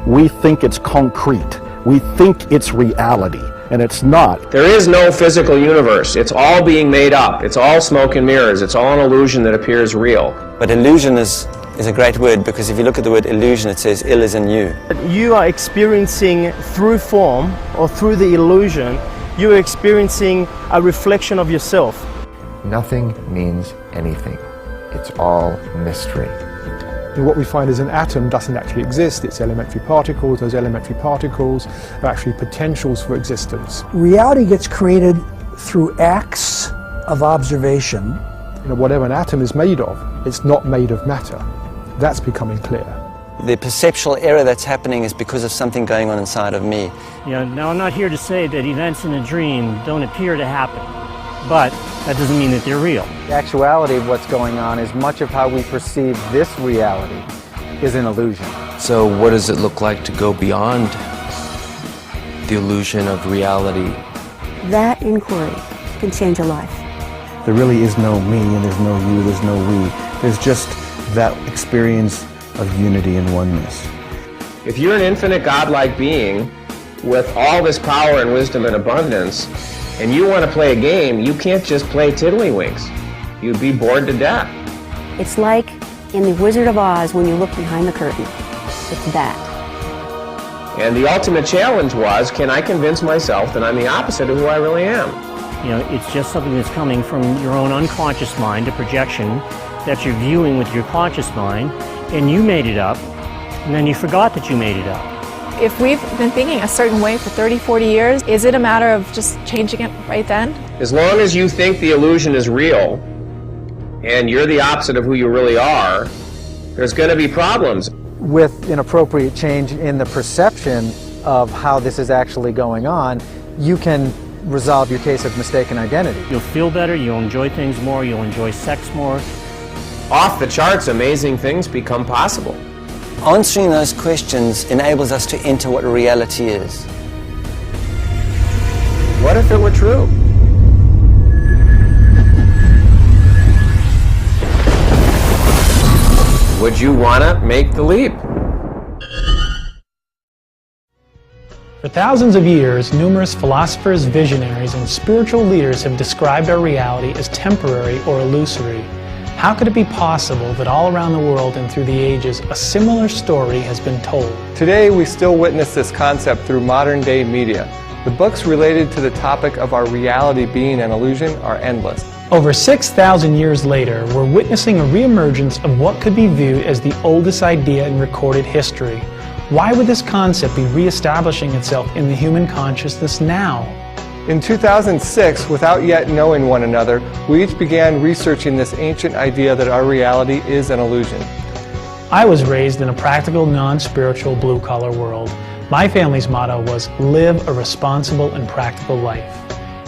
we think it's concrete. We think it's reality, and it's not. There is no physical universe. It's all being made up. It's all smoke and mirrors. It's all an illusion that appears real. But illusion is a great word, because if you look at the word illusion, it says ill is in you. You are experiencing through form or through the illusion, you are experiencing a reflection of yourself. Nothing means anything. It's all mystery. What we find is an atom doesn't actually exist. It's elementary particles. Those elementary particles are actually potentials for existence. Reality gets created through acts of observation. Whatever an atom is made of, it's not made of matter. That's becoming clear. The perceptual error that's happening is because of something going on inside of me. Now I'm not here to say that events in a dream don't appear to happen, but that doesn't mean that they're real. The actuality of what's going on is much of how we perceive this reality is an illusion. So what does it look like to go beyond the illusion of reality? That inquiry can change a life. There really is no me, and there's no you, there's no we. There's just that experience of unity and oneness. If you're an infinite godlike being with all this power and wisdom and abundance, and you want to play a game, you can't just play tiddlywinks. You'd be bored to death. It's like in The Wizard of Oz when you look behind the curtain. It's that. And the ultimate challenge was, can I convince myself that I'm the opposite of who I really am? It's just something that's coming from your own unconscious mind, a projection that you're viewing with your conscious mind, and you made it up, and then you forgot that you made it up. If we've been thinking a certain way for 30, 40 years, is it a matter of just changing it right then? As long as you think the illusion is real, and you're the opposite of who you really are, there's going to be problems. With inappropriate change in the perception of how this is actually going on, you can resolve your case of mistaken identity. You'll feel better, you'll enjoy things more, you'll enjoy sex more. Off the charts, amazing things become possible. Answering those questions enables us to enter what reality is. What if it were true? Would you want to make the leap? For thousands of years, numerous philosophers, visionaries, and spiritual leaders have described our reality as temporary or illusory. How could it be possible that all around the world and through the ages, a similar story has been told? Today, we still witness this concept through modern-day media. The books related to the topic of our reality being an illusion are endless. Over 6,000 years later, we're witnessing a reemergence of what could be viewed as the oldest idea in recorded history. Why would this concept be reestablishing itself in the human consciousness now? In 2006, without yet knowing one another, we each began researching this ancient idea that our reality is an illusion. I was raised in a practical, non-spiritual, blue-collar world. My family's motto was, live a responsible and practical life.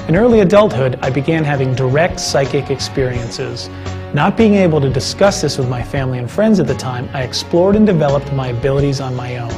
In early adulthood, I began having direct psychic experiences. Not being able to discuss this with my family and friends at the time, I explored and developed my abilities on my own.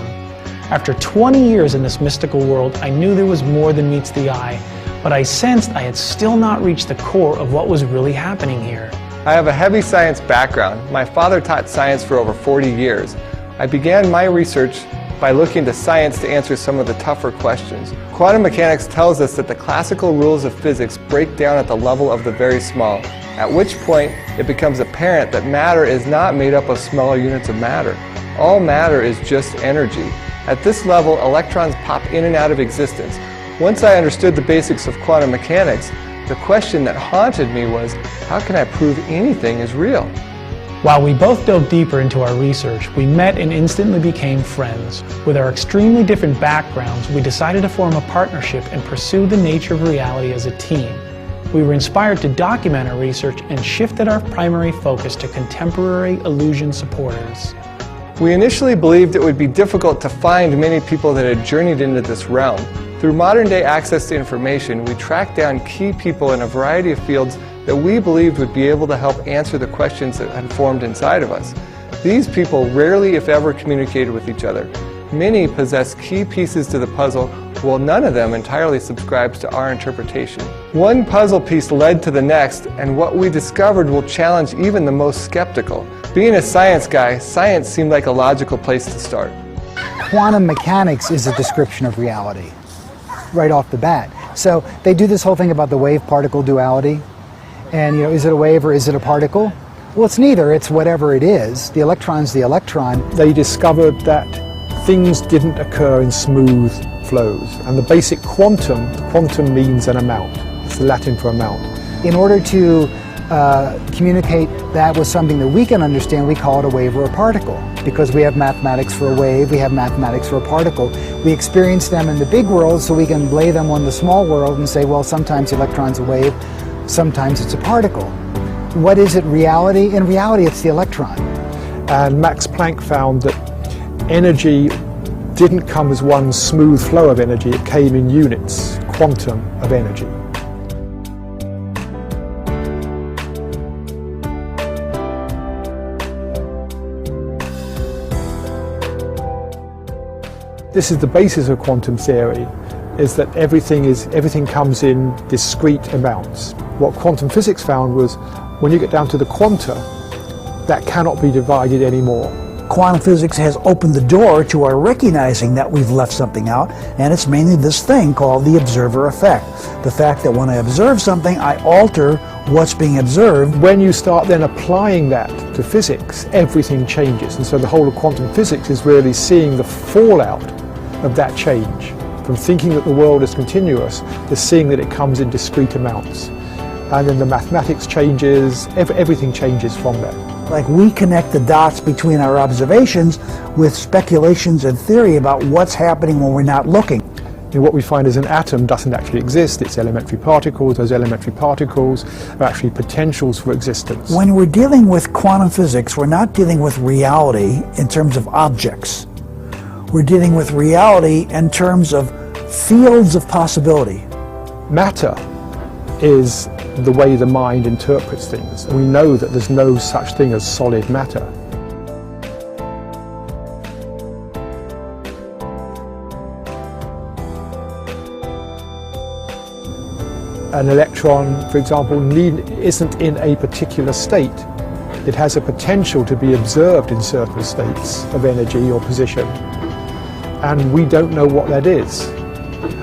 After 20 years in this mystical world, I knew there was more than meets the eye, but I sensed I had still not reached the core of what was really happening here. I have a heavy science background. My father taught science for over 40 years. I began my research by looking to science to answer some of the tougher questions. Quantum mechanics tells us that the classical rules of physics break down at the level of the very small, at which point it becomes apparent that matter is not made up of smaller units of matter. All matter is just energy. At this level, electrons pop in and out of existence. Once I understood the basics of quantum mechanics, the question that haunted me was, how can I prove anything is real? While we both dove deeper into our research, we met and instantly became friends. With our extremely different backgrounds, we decided to form a partnership and pursue the nature of reality as a team. We were inspired to document our research and shifted our primary focus to contemporary illusion supporters. We initially believed it would be difficult to find many people that had journeyed into this realm. Through modern-day access to information, we tracked down key people in a variety of fields that we believed would be able to help answer the questions that had formed inside of us. These people rarely, if ever, communicated with each other. Many possess key pieces to the puzzle, while none of them entirely subscribes to our interpretation. One puzzle piece led to the next, and what we discovered will challenge even the most skeptical. Being a science guy, science seemed like a logical place to start. quantum mechanics is a description of reality right off the bat. So they do this whole thing about the wave-particle duality. And, you know, is it a wave or is it a particle? Well, it's neither. It's whatever it is. The electron's the electron. They discovered that things didn't occur in smooth flows. And the basic quantum means an amount. It's the Latin for amount. In order to communicate that with something that we can understand, we call it a wave or a particle. Because we have mathematics for a wave, we have mathematics for a particle. We experience them in the big world, so we can lay them on the small world and say, well, sometimes the electron's a wave, sometimes it's a particle. What is it, reality? In reality, it's the electron. And Max Planck found that energy didn't come as one smooth flow of energy, it came in units, quantum of energy. This is the basis of quantum theory, is that everything comes in discrete amounts. What quantum physics found was when you get down to the quanta, that cannot be divided anymore. Quantum physics has opened the door to our recognizing that we've left something out, and it's mainly this thing called the observer effect. The fact that when I observe something, I alter what's being observed. When you start then applying that to physics, everything changes. And so the whole of quantum physics is really seeing the fallout of that change. From thinking that the world is continuous to seeing that it comes in discrete amounts. And then the mathematics changes, everything changes from that. Like we connect the dots between our observations with speculations and theory about what's happening when we're not looking. And what we find is an atom doesn't actually exist, it's elementary particles. Those elementary particles are actually potentials for existence. When we're dealing with quantum physics, we're not dealing with reality in terms of objects. We're dealing with reality in terms of fields of possibility. Matter is the way the mind interprets things. And we know that there's no such thing as solid matter. An electron, for example, isn't in a particular state. It has a potential to be observed in certain states of energy or position. And we don't know what that is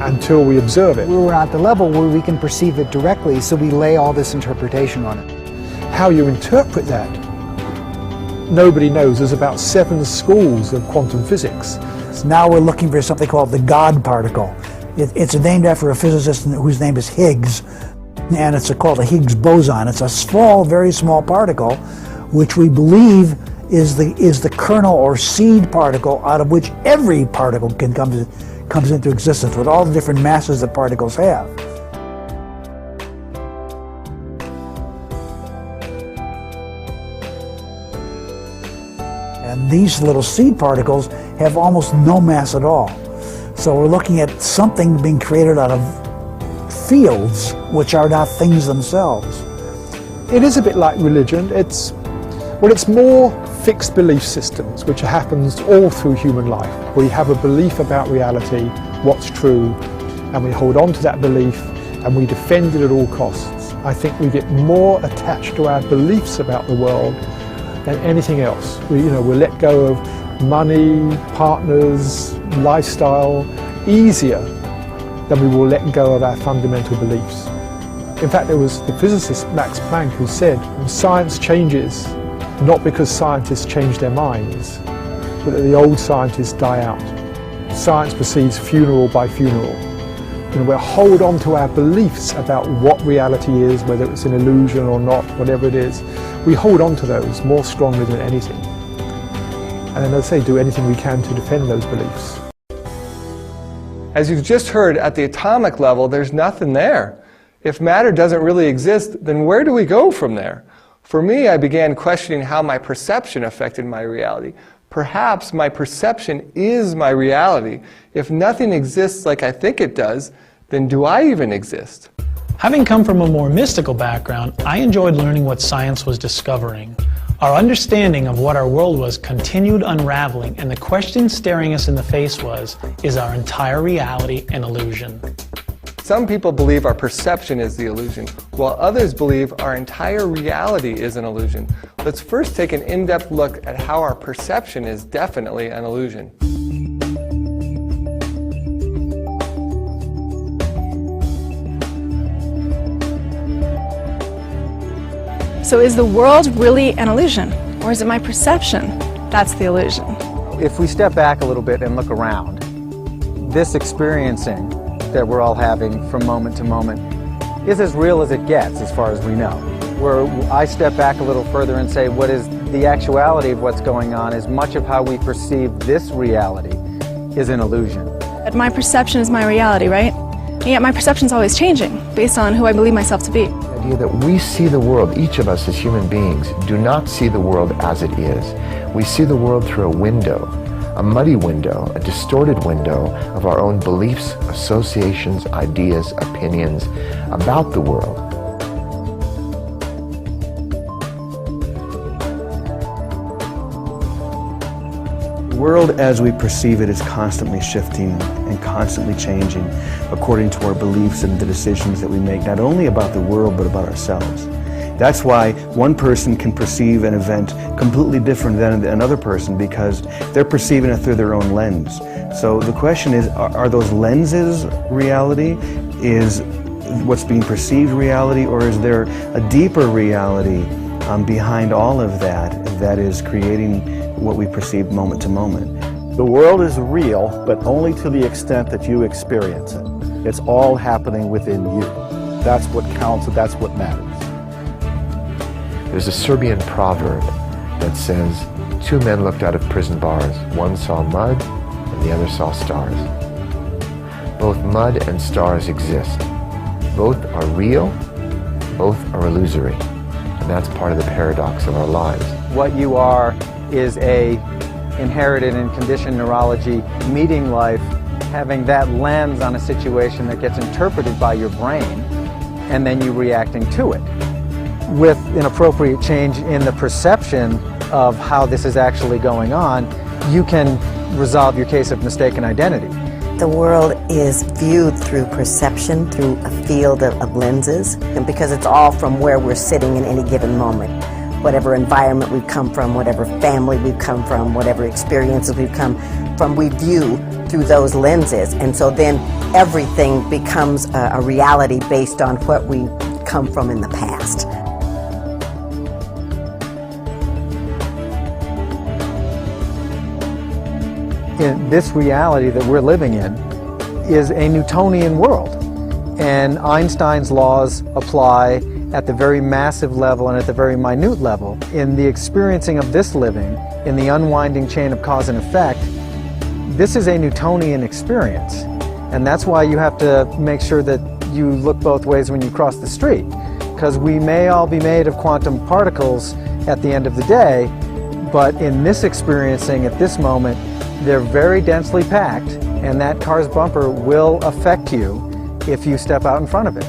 until we observe it. We're at the level where we can perceive it directly, so we lay all this interpretation on it. How you interpret that, nobody knows. There's about 7 schools of quantum physics. So now we're looking for something called the God particle. It's named after a physicist whose name is Higgs, and it's called a Higgs boson. It's a small, very small particle, which we believe is the kernel or seed particle out of which every particle comes into existence, with all the different masses that particles have. And these little seed particles have almost no mass at all. So we're looking at something being created out of fields, which are not things themselves. It is a bit like religion. It's more fixed belief systems, which happens all through human life. We have a belief about reality, what's true, and we hold on to that belief and we defend it at all costs. I think we get more attached to our beliefs about the world than anything else. We let go of money, partners, lifestyle easier than we will let go of our fundamental beliefs. In fact, it was the physicist Max Planck who said, science changes not because scientists change their minds, but that the old scientists die out. Science proceeds funeral by funeral. We hold on to our beliefs about what reality is, whether it's an illusion or not, whatever it is. We hold on to those more strongly than anything. And then, as I say, do anything we can to defend those beliefs. As you've just heard, at the atomic level, there's nothing there. If matter doesn't really exist, then where do we go from there? For me, I began questioning how my perception affected my reality. Perhaps my perception is my reality. If nothing exists like I think it does, then do I even exist? Having come from a more mystical background, I enjoyed learning what science was discovering. Our understanding of what our world was continued unraveling, and the question staring us in the face was, is our entire reality an illusion? Some people believe our perception is the illusion, while others believe our entire reality is an illusion. Let's first take an in-depth look at how our perception is definitely an illusion. So is the world really an illusion? Or is it my perception that's the illusion? If we step back a little bit and look around, this experiencing that we're all having from moment to moment is as real as it gets as far as we know. Where I step back a little further and say what is the actuality of what's going on is much of how we perceive this reality is an illusion. My perception is my reality, right? And yet my perception is always changing based on who I believe myself to be. The idea that we see the world, each of us as human beings, do not see the world as it is. We see the world through a window, a muddy window, a distorted window of our own beliefs, associations, ideas, opinions about the world. The world as we perceive it is constantly shifting and constantly changing according to our beliefs and the decisions that we make, not only about the world but about ourselves. That's why one person can perceive an event completely different than another person because they're perceiving it through their own lens. So the question is, are those lenses reality? Is what's being perceived reality, or is there a deeper reality behind all of that is creating what we perceive moment to moment? The world is real, but only to the extent that you experience it. It's all happening within you. That's what counts, and that's what matters. There's a Serbian proverb that says, two men looked out of prison bars. One saw mud and the other saw stars. Both mud and stars exist. Both are real, both are illusory. And that's part of the paradox of our lives. What you are is a inherited and conditioned neurology meeting life, having that lens on a situation that gets interpreted by your brain, and then you reacting to it. With an appropriate change in the perception of how this is actually going on, you can resolve your case of mistaken identity. The world is viewed through perception, through a field of lenses, and because it's all from where we're sitting in any given moment. Whatever environment we've come from, whatever family we've come from, whatever experiences we've come from, we view through those lenses. And so then everything becomes a reality based on what we come from in the past. In this reality that we're living in is a Newtonian world, and Einstein's laws apply at the very massive level and at the very minute level. In the experiencing of this living, in the unwinding chain of cause and effect, this is a Newtonian experience, and that's why you have to make sure that you look both ways when you cross the street, because we may all be made of quantum particles at the end of the day, but in this experiencing at this moment, they're very densely packed, and that car's bumper will affect you if you step out in front of it.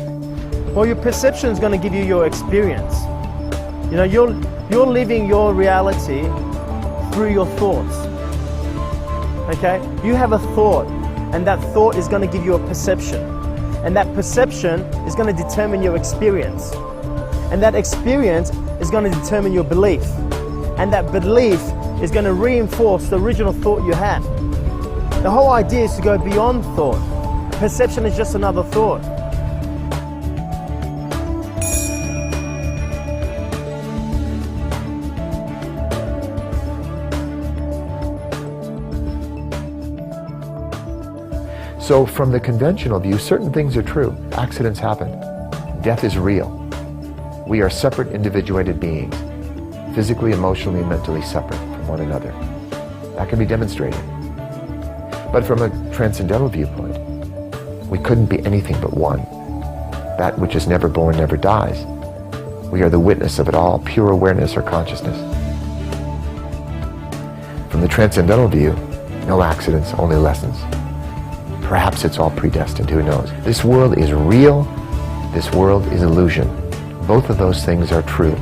Well, your perception is going to give you your experience. You know, you're living your reality through your thoughts. Okay? You have a thought, and that thought is going to give you a perception. And that perception is going to determine your experience. And that experience is going to determine your belief. And that belief is going to reinforce the original thought you had. The whole idea is to go beyond thought. Perception is just another thought. So from the conventional view, certain things are true. Accidents happen. Death is real. We are separate, individuated beings, physically, emotionally, and mentally separate from one another. That can be demonstrated. But from a transcendental viewpoint, we couldn't be anything but one. That which is never born never dies. We are the witness of it all, pure awareness or consciousness. From the transcendental view, no accidents, only lessons. Perhaps it's all predestined, who knows? This world is real, this world is illusion. Both of those things are true.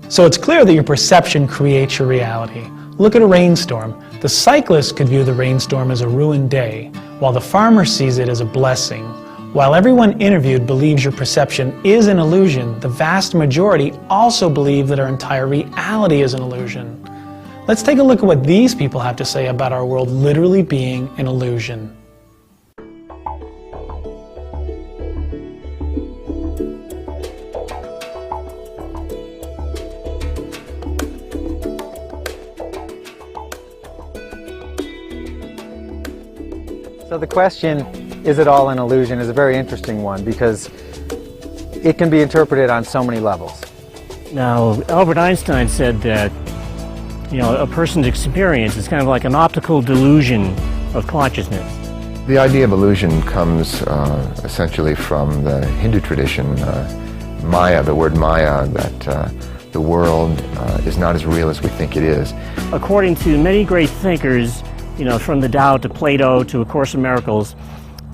So it's clear that your perception creates your reality. Look at a rainstorm. The cyclist could view the rainstorm as a ruined day, while the farmer sees it as a blessing. While everyone interviewed believes your perception is an illusion, the vast majority also believe that our entire reality is an illusion. Let's take a look at what these people have to say about our world literally being an illusion. So the question, is it all an illusion, is a very interesting one because it can be interpreted on so many levels. Now, Albert Einstein said that, a person's experience is kind of like an optical delusion of consciousness. The idea of illusion comes essentially from the Hindu tradition, Maya, the word Maya, that the world is not as real as we think it is. According to many great thinkers, from the Tao to Plato to A Course in Miracles,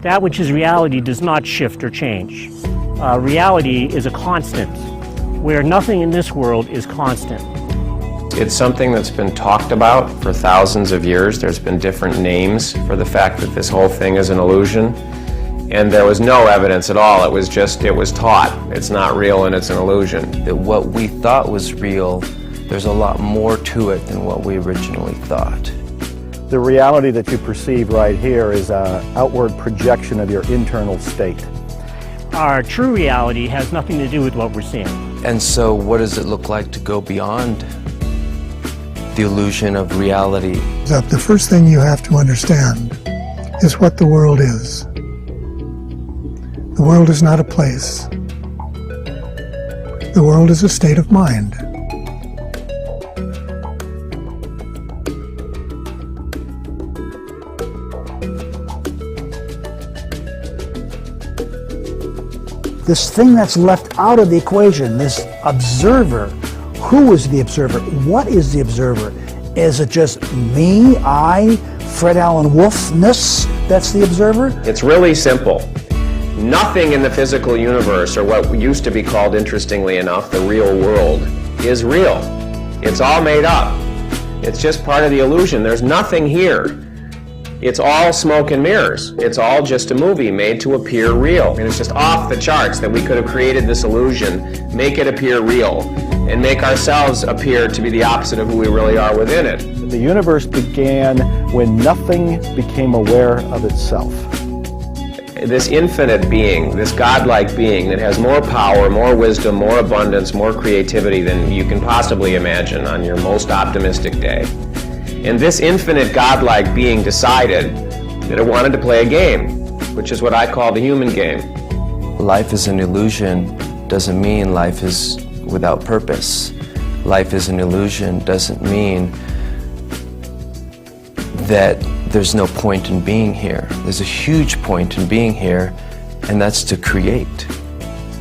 that which is reality does not shift or change. Reality is a constant, where nothing in this world is constant. It's something that's been talked about for thousands of years. There's been different names for the fact that this whole thing is an illusion. And there was no evidence at all. It was taught. It's not real and it's an illusion. That what we thought was real, there's a lot more to it than what we originally thought. The reality that you perceive right here is an outward projection of your internal state. Our true reality has nothing to do with what we're seeing. And so what does it look like to go beyond the illusion of reality? The first thing you have to understand is what the world is. The world is not a place. The world is a state of mind. This thing that's left out of the equation, this observer, who is the observer? What is the observer? Is it just me, I, Fred Allen Wolfness that's the observer? It's really simple. Nothing in the physical universe, or what used to be called, interestingly enough, the real world, is real. It's all made up. It's just part of the illusion. There's nothing here. It's all smoke and mirrors. It's all just a movie made to appear real. And it's just off the charts that we could have created this illusion, make it appear real, and make ourselves appear to be the opposite of who we really are within it. The universe began when nothing became aware of itself. This infinite being, this godlike being that has more power, more wisdom, more abundance, more creativity than you can possibly imagine on your most optimistic day. And this infinite godlike being decided that it wanted to play a game, which is what I call the human game. Life is an illusion doesn't mean life is without purpose. Life is an illusion doesn't mean that there's no point in being here. There's a huge point in being here, and that's to create.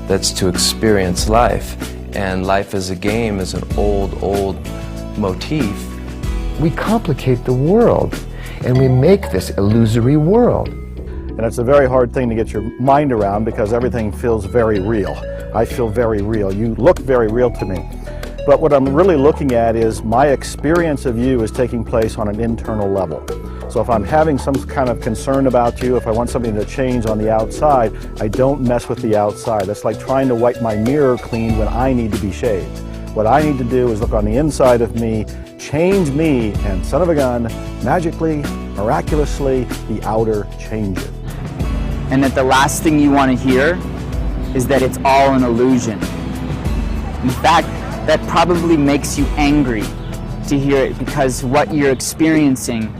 That's to experience life. And life as a game is an old motif. We complicate the world, and we make this illusory world. And it's a very hard thing to get your mind around because everything feels very real. I feel very real. You look very real to me. But what I'm really looking at is my experience of you is taking place on an internal level. So if I'm having some kind of concern about you, if I want something to change on the outside, I don't mess with the outside. That's like trying to wipe my mirror clean when I need to be shaved. What I need to do is look on the inside of me, change me, and son of a gun, magically, miraculously, the outer changes. And that the last thing you want to hear is that it's all an illusion. In fact, that probably makes you angry to hear it because what you're experiencing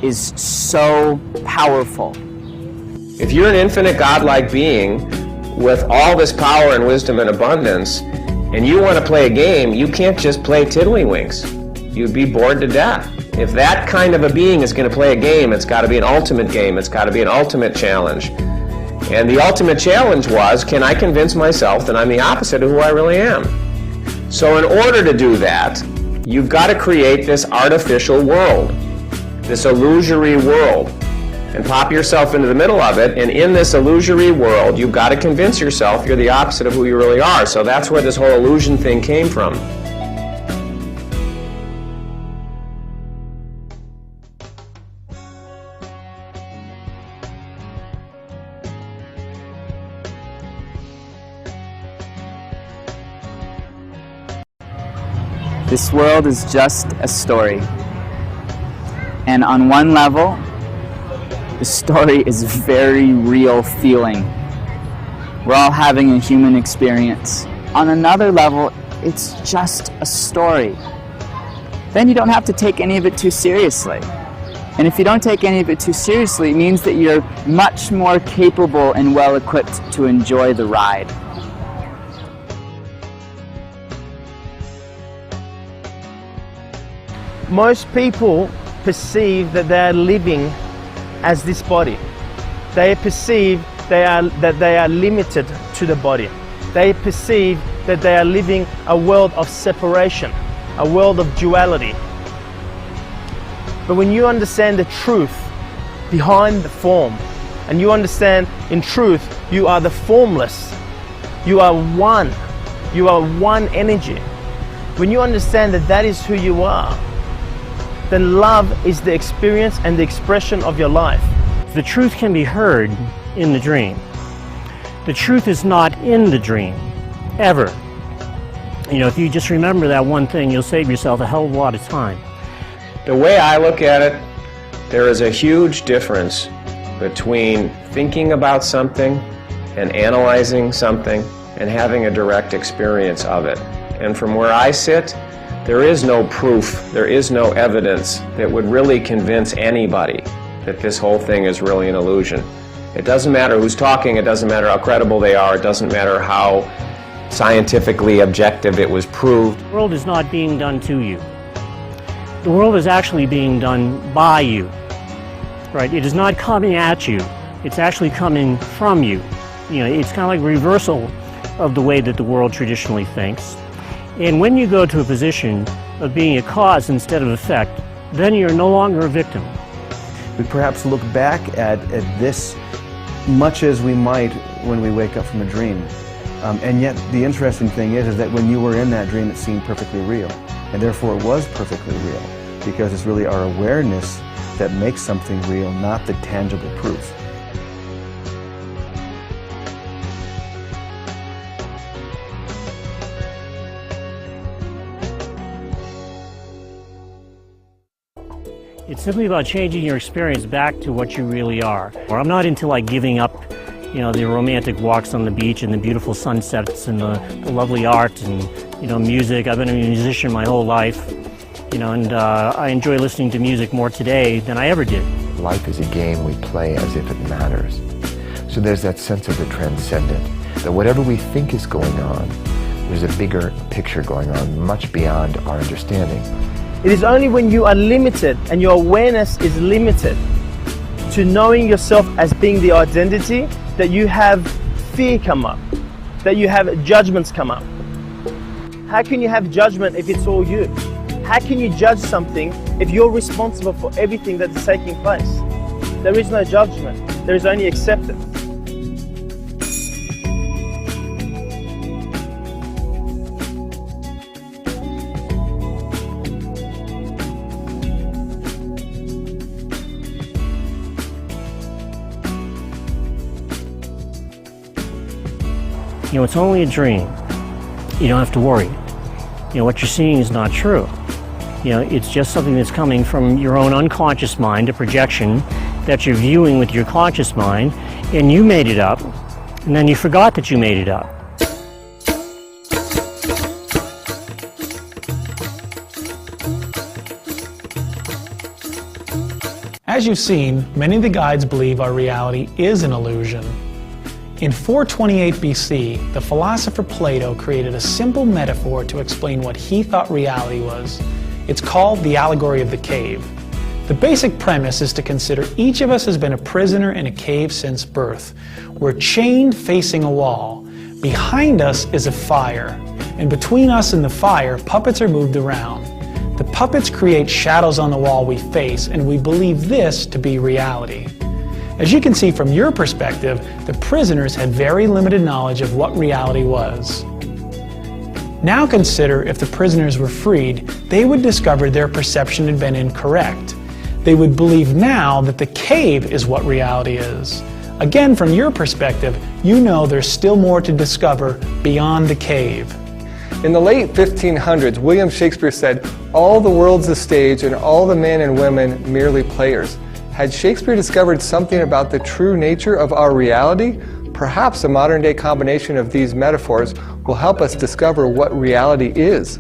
is so powerful. If you're an infinite godlike being with all this power and wisdom and abundance, and you want to play a game, you can't just play tiddlywinks. You'd be bored to death. If that kind of a being is going to play a game, it's got to be an ultimate game. It's got to be an ultimate challenge. And the ultimate challenge was, can I convince myself that I'm the opposite of who I really am? So in order to do that, you've got to create this artificial world, this illusory world, and pop yourself into the middle of it. And in this illusory world, you've got to convince yourself you're the opposite of who you really are. So that's where this whole illusion thing came from. This world is just a story. And on one level, the story is very real feeling. We're all having a human experience. On another level, it's just a story. Then you don't have to take any of it too seriously. And if you don't take any of it too seriously, it means that you're much more capable and well-equipped to enjoy the ride. Most people perceive that they are living as this body. They perceive that they are limited to the body. They perceive that they are living a world of separation, a world of duality. But when you understand the truth behind the form, and you understand in truth you are the formless, you are one energy. When you understand that that is who you are, then love is the experience and the expression of your life. The truth can be heard in the dream. The truth is not in the dream, ever. You know, if you just remember that one thing, you'll save yourself a hell of a lot of time. The way I look at it, there is a huge difference between thinking about something and analyzing something and having a direct experience of it. And from where I sit, there is no proof, there is no evidence that would really convince anybody that this whole thing is really an illusion. It doesn't matter who's talking, it doesn't matter how credible they are, it doesn't matter how scientifically objective it was proved. The world is not being done to you. The world is actually being done by you. Right? It is not coming at you, it's actually coming from you. You know, it's kind of like a reversal of the way that the world traditionally thinks. And when you go to a position of being a cause instead of effect, then you're no longer a victim. We perhaps look back at this much as we might when we wake up from a dream. And yet the interesting thing is that when you were in that dream, it seemed perfectly real. And therefore it was perfectly real, because it's really our awareness that makes something real, not the tangible proof. It's simply about changing your experience back to what you really are. I'm not into like giving up, you know, the romantic walks on the beach and the beautiful sunsets and the lovely art and, you know, music. I've been a musician my whole life, you know, and I enjoy listening to music more today than I ever did. Life is a game we play as if it matters. So there's that sense of the transcendent, that whatever we think is going on, there's a bigger picture going on, much beyond our understanding. It is only when you are limited and your awareness is limited to knowing yourself as being the identity that you have fear come up, that you have judgments come up. How can you have judgment if it's all you? How can you judge something if you're responsible for everything that's taking place? There is no judgment, there is only acceptance. You know, it's only a dream. You don't have to worry. You know, what you're seeing is not true. You know, it's just something that's coming from your own unconscious mind, a projection that you're viewing with your conscious mind, and you made it up, and then you forgot that you made it up. As you've seen, many of the guides believe our reality is an illusion. In 428 BC, the philosopher Plato created a simple metaphor to explain what he thought reality was. It's called the allegory of the cave. The basic premise is to consider each of us has been a prisoner in a cave since birth. We're chained facing a wall. Behind us is a fire, and between us and the fire, puppets are moved around. The puppets create shadows on the wall we face, and we believe this to be reality. As you can see from your perspective, the prisoners had very limited knowledge of what reality was. Now consider if the prisoners were freed, they would discover their perception had been incorrect. They would believe now that the cave is what reality is. Again, from your perspective, you know there's still more to discover beyond the cave. In the late 1500s, William Shakespeare said, "All the world's a stage and all the men and women merely players." Had Shakespeare discovered something about the true nature of our reality? Perhaps a modern-day combination of these metaphors will help us discover what reality is.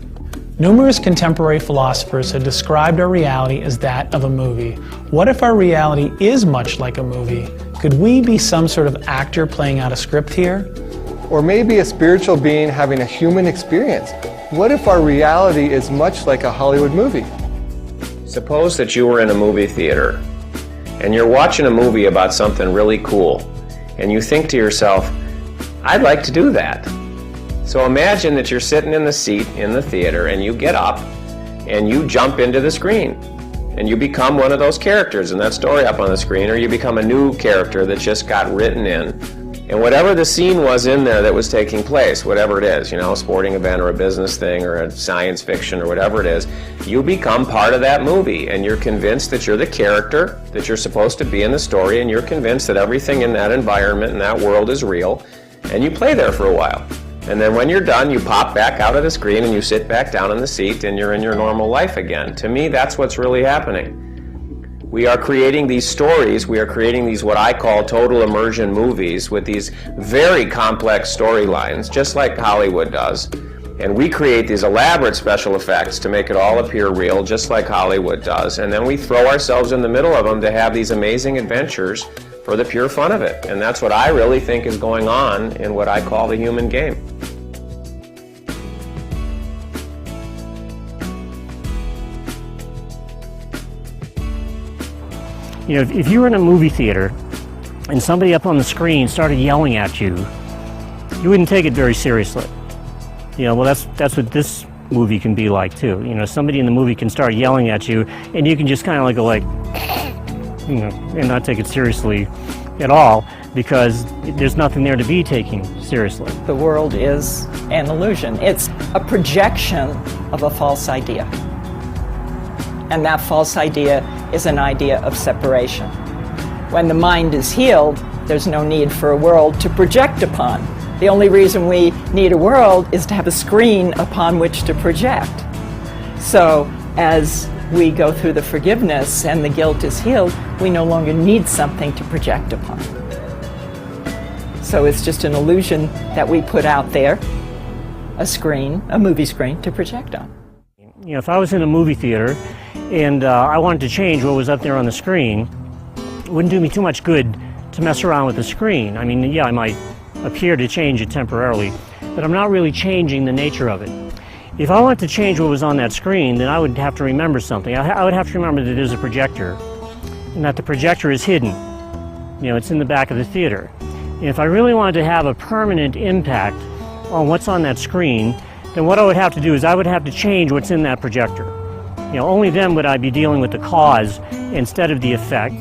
Numerous contemporary philosophers have described our reality as that of a movie. What if our reality is much like a movie? Could we be some sort of actor playing out a script here? Or maybe a spiritual being having a human experience. What if our reality is much like a Hollywood movie? Suppose that you were in a movie theater and you're watching a movie about something really cool and you think to yourself, I'd like to do that. So imagine that you're sitting in the seat in the theater and you get up and you jump into the screen and you become one of those characters in that story up on the screen, or you become a new character that just got written in. And whatever the scene was in there that was taking place, whatever it is, a sporting event or a business thing or a science fiction or whatever it is, you become part of that movie and you're convinced that you're the character that you're supposed to be in the story, and you're convinced that everything in that environment and that world is real, and you play there for a while. And then when you're done, you pop back out of the screen and you sit back down in the seat and you're in your normal life again. To me, that's what's really happening. We are creating these stories, we are creating these what I call total immersion movies with these very complex storylines, just like Hollywood does. And we create these elaborate special effects to make it all appear real, just like Hollywood does. And then we throw ourselves in the middle of them to have these amazing adventures for the pure fun of it. And that's what I really think is going on in what I call the human game. If you were in a movie theater and somebody up on the screen started yelling at you, you wouldn't take it very seriously. Well, that's what this movie can be like too. Somebody in the movie can start yelling at you, and you can just kind of go like, and not take it seriously at all, because there's nothing there to be taken seriously. The world is an illusion. It's a projection of a false idea. And that false idea is an idea of separation. When the mind is healed, there's no need for a world to project upon. The only reason we need a world is to have a screen upon which to project. So as we go through the forgiveness and the guilt is healed, we no longer need something to project upon. So it's just an illusion that we put out there, a screen, a movie screen, to project on. If I was in a movie theater and I wanted to change what was up there on the screen, it wouldn't do me too much good to mess around with the screen. I mean, yeah, I might appear to change it temporarily, but I'm not really changing the nature of it. If I wanted to change what was on that screen, then I would have to remember something. I would have to remember that there's a projector and that the projector is hidden. It's in the back of the theater. And if I really wanted to have a permanent impact on what's on that screen, then what I would have to do is I would have to change what's in that projector. Only then would I be dealing with the cause instead of the effect.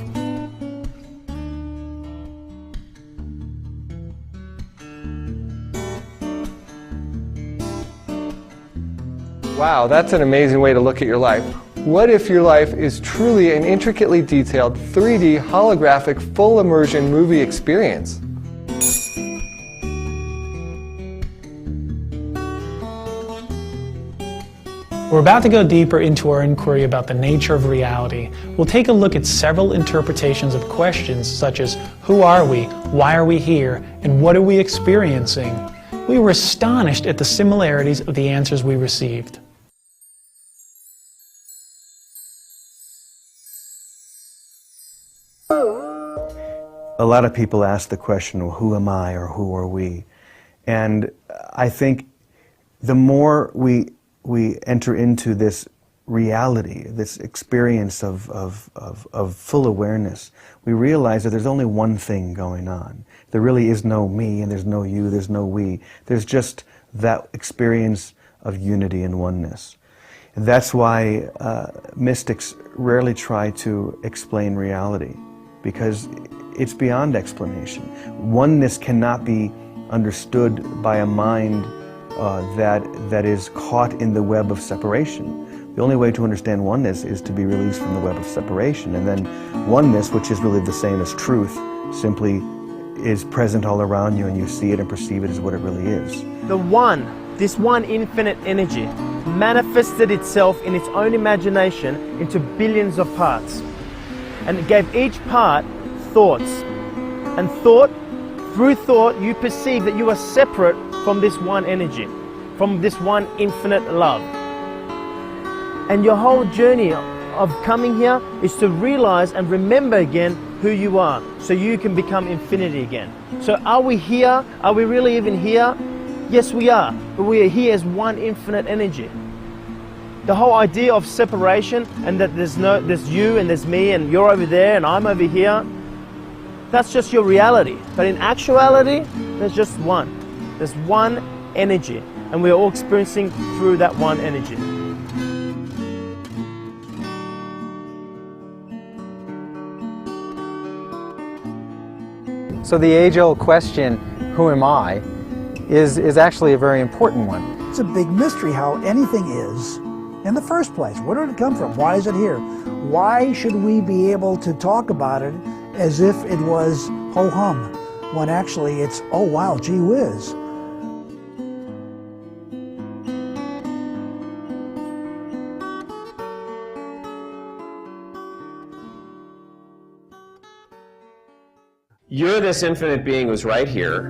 Wow, that's an amazing way to look at your life. What if your life is truly an intricately detailed 3D holographic full immersion movie experience? We're about to go deeper into our inquiry about the nature of reality. We'll take a look at several interpretations of questions such as, who are we, why are we here, and what are we experiencing? We were astonished at the similarities of the answers we received. A lot of people ask the question, well, who am I, or who are we? And I think the more we enter into this reality, this experience of full awareness, we realize that there's only one thing going on. There really is no me, and there's no you, there's no we. There's just that experience of unity and oneness. And that's why mystics rarely try to explain reality, because it's beyond explanation. Oneness cannot be understood by a mind that is caught in the web of separation. The only way to understand oneness is to be released from the web of separation, and then oneness, which is really the same as truth, simply is present all around you, and you see it and perceive it as what it really is. The one this one infinite energy manifested itself in its own imagination into billions of parts. And it gave each part thoughts. And through thought, you perceive that you are separate from this one energy, from this one infinite love. And your whole journey of coming here is to realize and remember again who you are, so you can become infinity again. So are we here? Are we really even here? Yes, we are. But we are here as one infinite energy. The whole idea of separation and that there's you and there's me and you're over there and I'm over here, that's just your reality. But in actuality, there's just one. There's one energy, and we're all experiencing through that one energy. So the age-old question, who am I, is actually a very important one. It's a big mystery how anything is in the first place. Where did it come from? Why is it here? Why should we be able to talk about it as if it was ho-hum, when actually it's, oh wow, gee whiz. You're this infinite being who's right here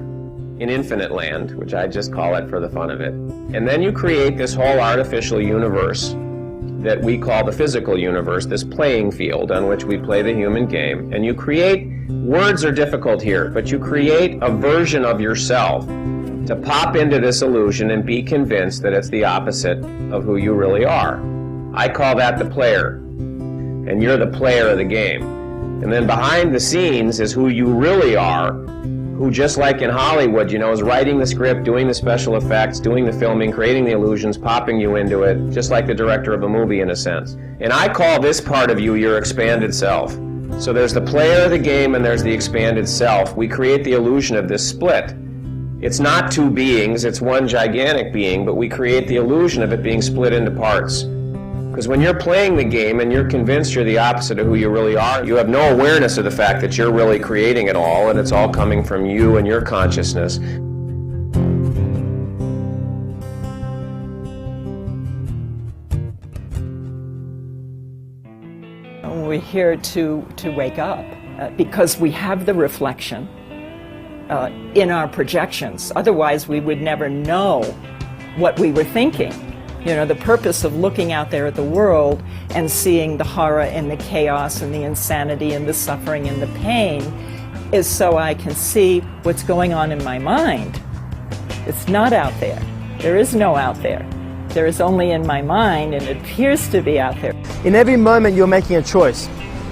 in infinite land, which I just call it for the fun of it. And then you create this whole artificial universe that we call the physical universe, this playing field on which we play the human game. And you create, words are difficult here, but you create a version of yourself to pop into this illusion and be convinced that it's the opposite of who you really are. I call that the player, and you're the player of the game. And then behind the scenes is who you really are, who, just like in Hollywood, is writing the script, doing the special effects, doing the filming, creating the illusions, popping you into it, just like the director of a movie in a sense. And I call this part of you your expanded self. So there's the player of the game and there's the expanded self. We create the illusion of this split. It's not two beings, it's one gigantic being, but we create the illusion of it being split into parts. Because when you're playing the game and you're convinced you're the opposite of who you really are, you have no awareness of the fact that you're really creating it all, and it's all coming from you and your consciousness. We're here to wake up because we have the reflection in our projections. Otherwise, we would never know what we were thinking. The purpose of looking out there at the world and seeing the horror and the chaos and the insanity and the suffering and the pain is so I can see what's going on in my mind. It's not out there. There is no out there. There is only in my mind, and it appears to be out there. In every moment you're making a choice.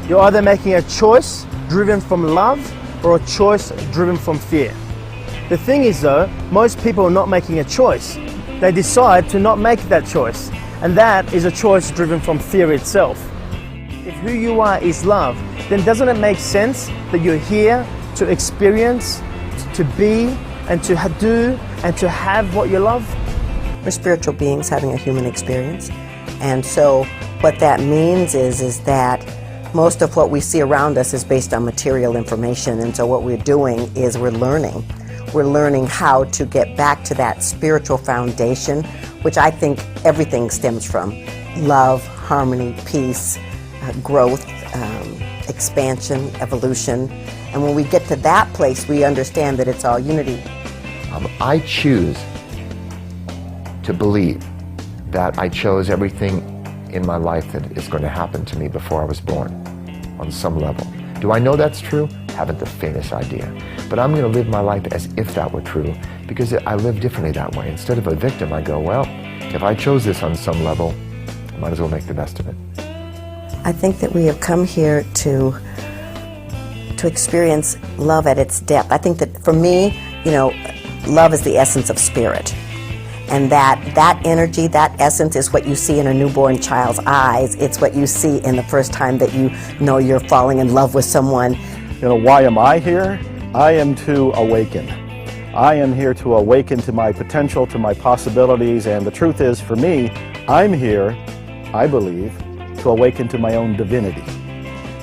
You're either making a choice driven from love or a choice driven from fear. The thing is though, most people are not making a choice. They decide to not make that choice, and that is a choice driven from fear itself. If who you are is love, then doesn't it make sense that you're here to experience, to be, and to do, and to have what you love? We're spiritual beings having a human experience, and so what that means is that most of what we see around us is based on material information, and so what we're doing is we're learning. We're learning how to get back to that spiritual foundation, which I think everything stems from. Love, harmony, peace, growth, expansion, evolution. And when we get to that place, we understand that it's all unity. I choose to believe that I chose everything in my life that is going to happen to me before I was born, on some level. Do I know that's true? Haven't the faintest idea. But I'm going to live my life as if that were true, because I live differently that way. Instead of a victim, I go, well, if I chose this on some level, I might as well make the best of it. I think that we have come here to experience love at its depth. I think that for me, love is the essence of spirit. And that energy, that essence is what you see in a newborn child's eyes. It's what you see in the first time that you know you're falling in love with someone. Why am I here? I am to awaken. I am here to awaken to my potential, to my possibilities, and the truth is, for me, I'm here, I believe, to awaken to my own divinity,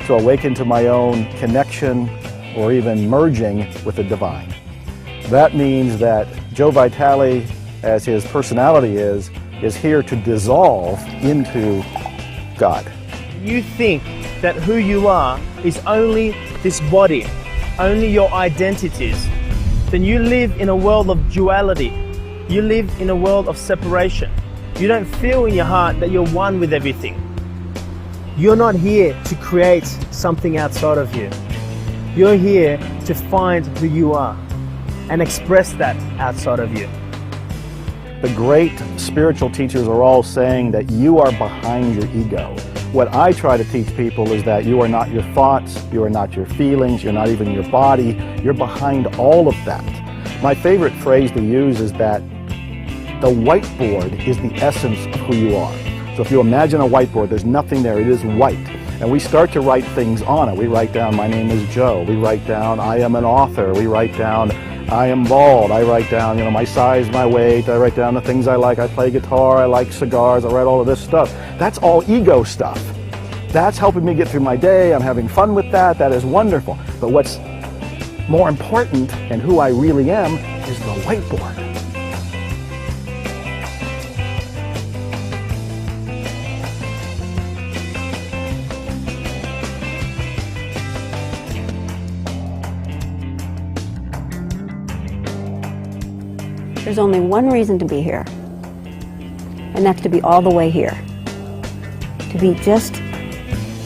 to awaken to my own connection or even merging with the divine. That means that Joe Vitale as his personality is here to dissolve into God. You think that who you are is only this body, only your identities, then you live in a world of duality. You live in a world of separation. You don't feel in your heart that you're one with everything. You're not here to create something outside of you. You're here to find who you are and express that outside of you. The great spiritual teachers are all saying that you are behind your ego. What I try to teach people is that you are not your thoughts, you are not your feelings, you're not even your body, you're behind all of that. My favorite phrase to use is that the whiteboard is the essence of who you are. So if you imagine a whiteboard, there's nothing there, it is white. And we start to write things on it. We write down, my name is Joe. We write down, I am an author. We write down, I am bald. I write down, my size, my weight. I write down the things I like. I play guitar. I like cigars. I write all of this stuff. That's all ego stuff. That's helping me get through my day. I'm having fun with that. That is wonderful. But what's more important and who I really am is the whiteboard. There's only one reason to be here, and that's to be all the way here. To be just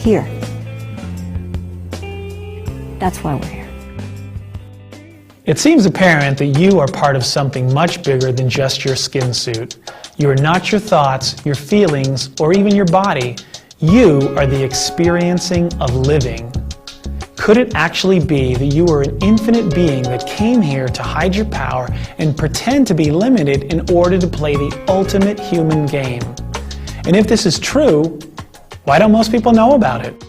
here. That's why we're here. It seems apparent that you are part of something much bigger than just your skin suit. You are not your thoughts, your feelings, or even your body. You are the experiencing of living. Could it actually be that you are an infinite being that came here to hide your power and pretend to be limited in order to play the ultimate human game? And if this is true, why don't most people know about it?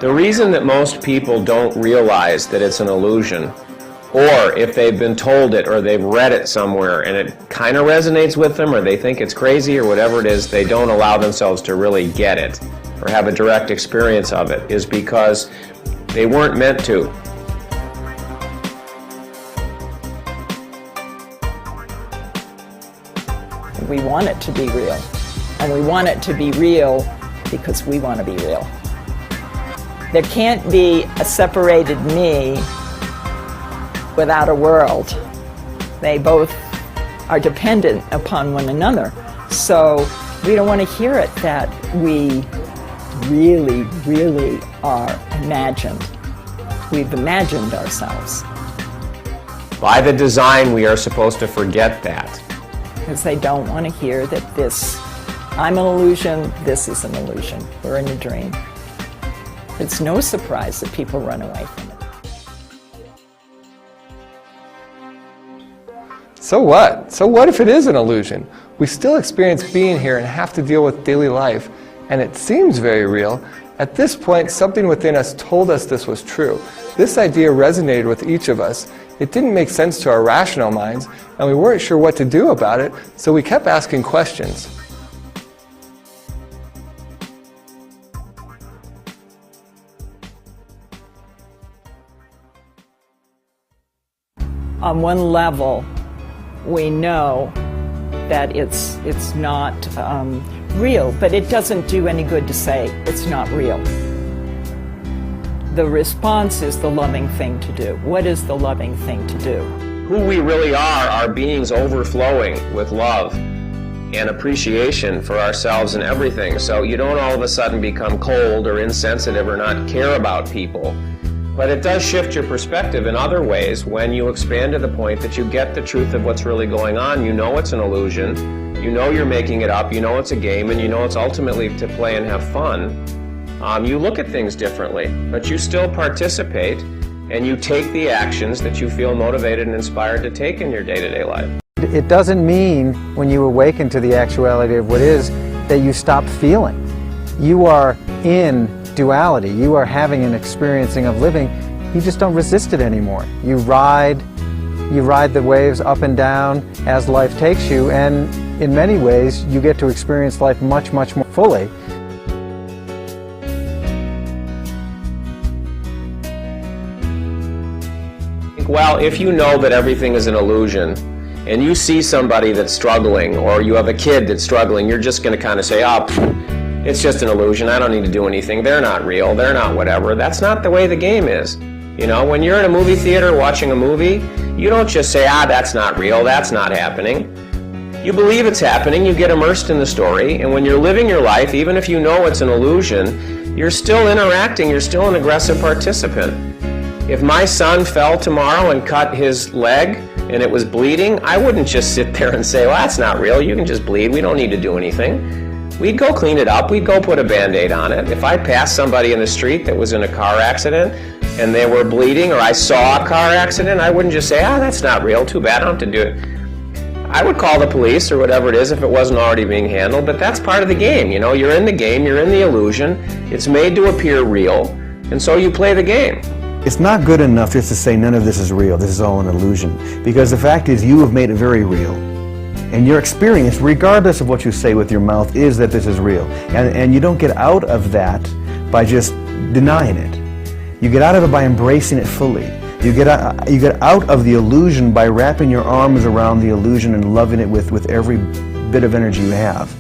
The reason that most people don't realize that it's an illusion, or if they've been told it or they've read it somewhere and it kind of resonates with them, or they think it's crazy or whatever it is, they don't allow themselves to really get it or have a direct experience of it, is because they weren't meant to. We want it to be real. And we want it to be real because we want to be real. There can't be a separated me without a world. They both are dependent upon one another. So we don't want to hear it that we really, really are imagined. We've imagined ourselves. By the design, we are supposed to forget that. Because they don't want to hear that this, I'm an illusion, this is an illusion. We're in a dream. It's no surprise that people run away from it. So what? So what if it is an illusion? We still experience being here and have to deal with daily life, and it seems very real. At this point, something within us told us this was true. This idea resonated with each of us. It didn't make sense to our rational minds, and we weren't sure what to do about it, so we kept asking questions. On one level, we know that it's not real, but it doesn't do any good to say it's not real. The response is the loving thing to do. What is the loving thing to do? Who we really are beings overflowing with love and appreciation for ourselves and everything. So you don't all of a sudden become cold or insensitive or not care about people. But it does shift your perspective in other ways when you expand to the point that you get the truth of what's really going on. You know it's an illusion, you know you're making it up, you know it's a game, and you know it's ultimately to play and have fun. You look at things differently, but you still participate and you take the actions that you feel motivated and inspired to take in your day-to-day life. It doesn't mean when you awaken to the actuality of what is that you stop feeling. You are in duality. You are having an experiencing of living. You just don't resist it anymore. You ride You ride the waves up and down as life takes you, and in many ways, you get to experience life much, much more fully. Well, if you know that everything is an illusion, and you see somebody that's struggling, or you have a kid that's struggling, you're just going to kind of say, oh, it's just an illusion, I don't need to do anything, they're not real, they're not whatever. That's not the way the game is. You know, when you're in a movie theater watching a movie, you don't just say, that's not real, that's not happening. You believe it's happening, you get immersed in the story, and when you're living your life, even if you know it's an illusion, you're still interacting, you're still an aggressive participant. If my son fell tomorrow and cut his leg and it was bleeding, I wouldn't just sit there and say, well, that's not real, you can just bleed, we don't need to do anything. We'd go clean it up, we'd go put a Band-Aid on it. If I passed somebody in the street that was in a car accident and they were bleeding, or I saw a car accident, I wouldn't just say, that's not real, too bad, I don't have to do it. I would call the police or whatever it is if it wasn't already being handled, but that's part of the game, you know, you're in the game, you're in the illusion, it's made to appear real, and so you play the game. It's not good enough just to say none of this is real, this is all an illusion, because the fact is you have made it very real. And your experience, regardless of what you say with your mouth, is that this is real. And you don't get out of that by just denying it. You get out of it by embracing it fully. You get out of the illusion by wrapping your arms around the illusion and loving it with every bit of energy you have.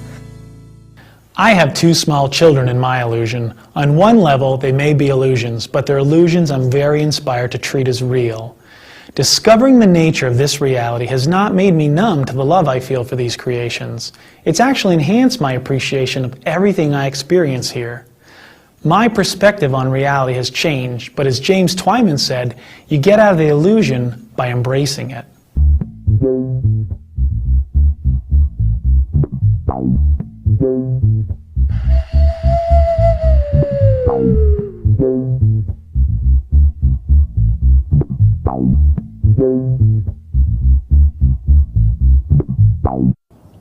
I have two small children in my illusion. On one level, they may be illusions, but they're illusions I'm very inspired to treat as real. Discovering the nature of this reality has not made me numb to the love I feel for these creations. It's actually enhanced my appreciation of everything I experience here. My perspective on reality has changed, but as James Twyman said, you get out of the illusion by embracing it.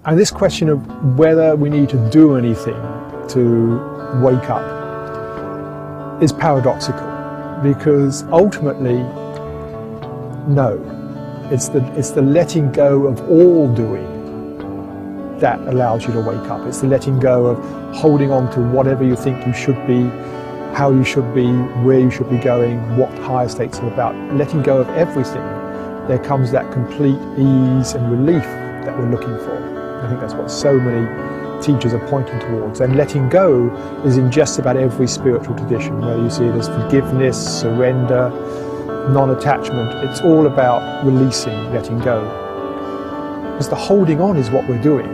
And this question of whether we need to do anything to wake up is paradoxical, because ultimately, no. It's the letting go of all doing that allows you to wake up. It's the letting go of holding on to whatever you think you should be, how you should be, where you should be going, what higher states are about. Letting go of everything, there comes that complete ease and relief that we're looking for. I think that's what so many teachers are pointing towards. And letting go is in just about every spiritual tradition, whether you see it as forgiveness, surrender, non-attachment. It's all about releasing, letting go. Because the holding on is what we're doing.